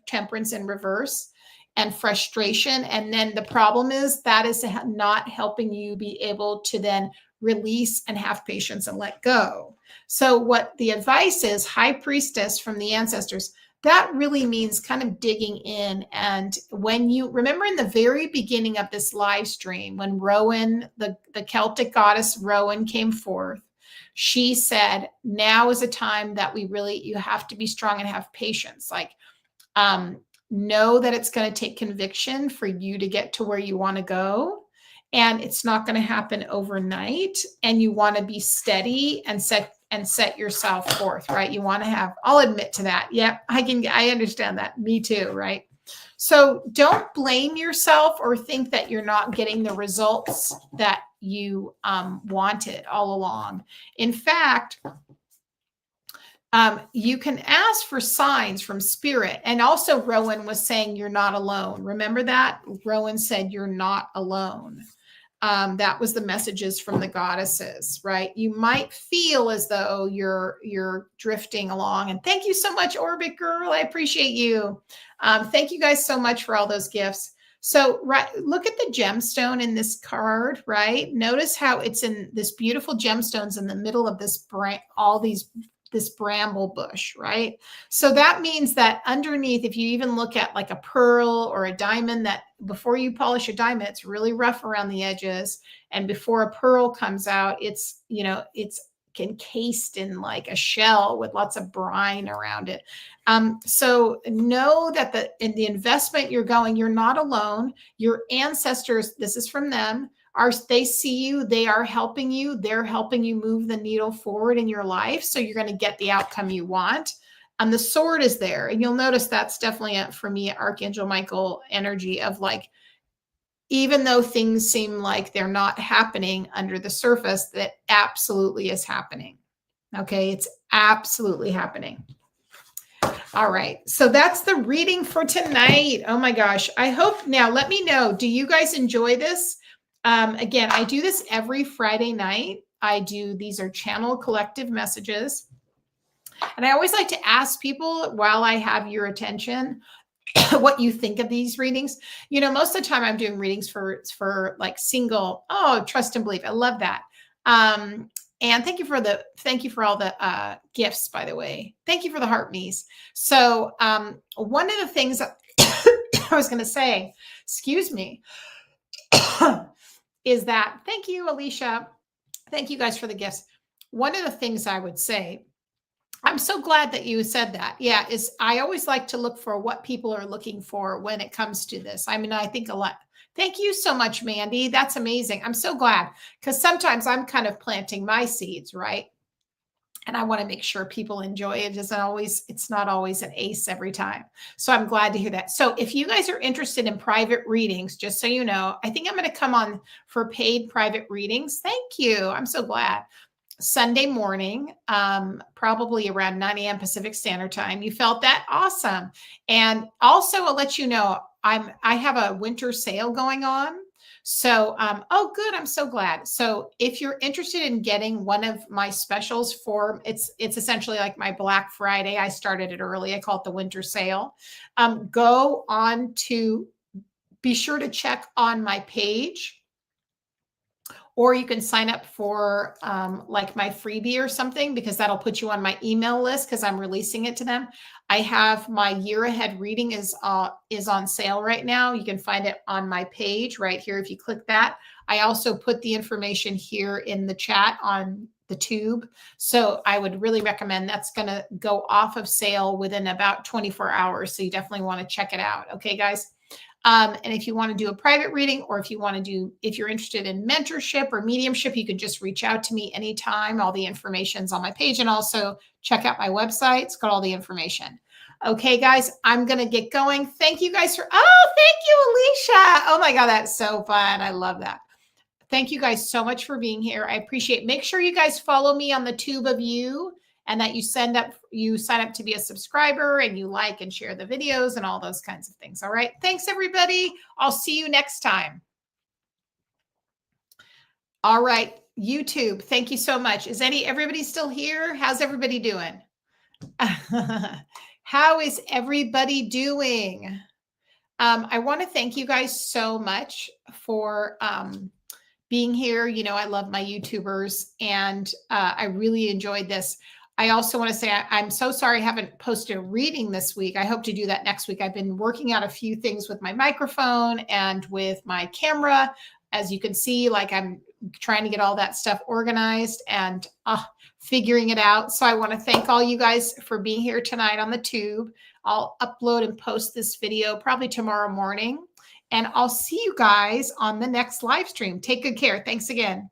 Temperance in reverse and frustration. And then the problem is that is not helping you be able to then release and have patience and let go. So what the advice is, High Priestess from the ancestors, that really means kind of digging in. And when you remember in the very beginning of this live stream, when Rowan, the Celtic goddess Rowan came forth, she said, now is a time that you have to be strong and have patience. Like, know that it's going to take conviction for you to get to where you want to go. And it's not going to happen overnight. And you want to be steady and set yourself forth, right? You want to have, I'll admit to that. Yeah, I understand that. Me too, right? So don't blame yourself or think that you're not getting the results that you wanted all along. In fact, you can ask for signs from spirit. And also Rowan was saying you're not alone. Remember that? Rowan said you're not alone. That was the messages from the goddesses, right? You might feel as though you're drifting along. And thank you so much, Orbit Girl. I appreciate you. Thank you guys so much for all those gifts. So look at the gemstone in this card, right? Notice how it's in this beautiful gemstones in the middle of this this bramble bush, right? So that means that underneath, if you even look at like a pearl or a diamond, that before you polish a diamond, it's really rough around the edges. And before a pearl comes out, it's encased in like a shell with lots of brine around it. So know that in the investment you're not alone. Your ancestors, this is from them, they see you, they are helping you, they're helping you move the needle forward in your life. So you're going to get the outcome you want. And the sword is there. And you'll notice that's definitely for me, Archangel Michael energy of like, even though things seem like they're not happening under the surface, that absolutely is happening. Okay, it's absolutely happening. All right, so that's the reading for tonight. Oh my gosh, I hope, now let me know, do you guys enjoy this? Again, I do this every Friday night. These are channel collective messages. And I always like to ask people, while I have your attention, what you think of these readings. You know, most of the time I'm doing readings for like single, oh, trust and believe. I love that. And thank you for all the gifts, by the way. Thank you for the heart me's. So one of the things I was going to say, excuse me, is that, thank you, Alicia. Thank you guys for the gifts. One of the things I would say, I'm so glad that you said that. Yeah, is I always like to look for what people are looking for when it comes to this. I mean, I think a lot. Thank you so much, Mandy. That's amazing. I'm so glad, because sometimes I'm kind of planting my seeds, right? And I want to make sure people enjoy it. It's not always an ace every time. So I'm glad to hear that. So if you guys are interested in private readings, just so you know, I think I'm going to come on for paid private readings. Thank you. I'm so glad. Sunday morning, probably around 9 a.m. Pacific Standard Time. You felt that? Awesome. And also, I'll let you know, I have a winter sale going on. So, oh, good. I'm so glad. So if you're interested in getting one of my specials for, it's essentially like my Black Friday. I started it early. I call it the winter sale. Go on to, be sure to check on my page, or you can sign up for like my freebie or something, because that'll put you on my email list, because I'm releasing it to them. I have my year ahead reading is on sale right now. You can find it on my page right here if you click that. I also put the information here in the chat on the tube. So I would really recommend, that's going to go off of sale within about 24 hours. So you definitely want to check it out. Okay, guys. And if you want to do a private reading, or if you're interested in mentorship or mediumship, you can just reach out to me anytime. All the information's on my page, and also check out my website. It's got all the information. Okay, guys, I'm going to get going. Thank you guys thank you, Alicia. Oh my God, that's so fun. I love that. Thank you guys so much for being here. I appreciate it. Make sure you guys follow me on the Tube of You, and that you sign up to be a subscriber, and you like and share the videos and all those kinds of things. All right. Thanks, everybody. I'll see you next time. All right. YouTube, thank you so much. Is everybody still here? How's everybody doing? How is everybody doing? I want to thank you guys so much for being here. You know, I love my YouTubers, and I really enjoyed this. I also want to say I'm so sorry I haven't posted a reading this week. I hope to do that next week. I've been working out a few things with my microphone and with my camera. As you can see, like, I'm trying to get all that stuff organized and figuring it out. So I want to thank all you guys for being here tonight on the Tube. I'll upload and post this video probably tomorrow morning, and I'll see you guys on the next live stream. Take good care. Thanks again.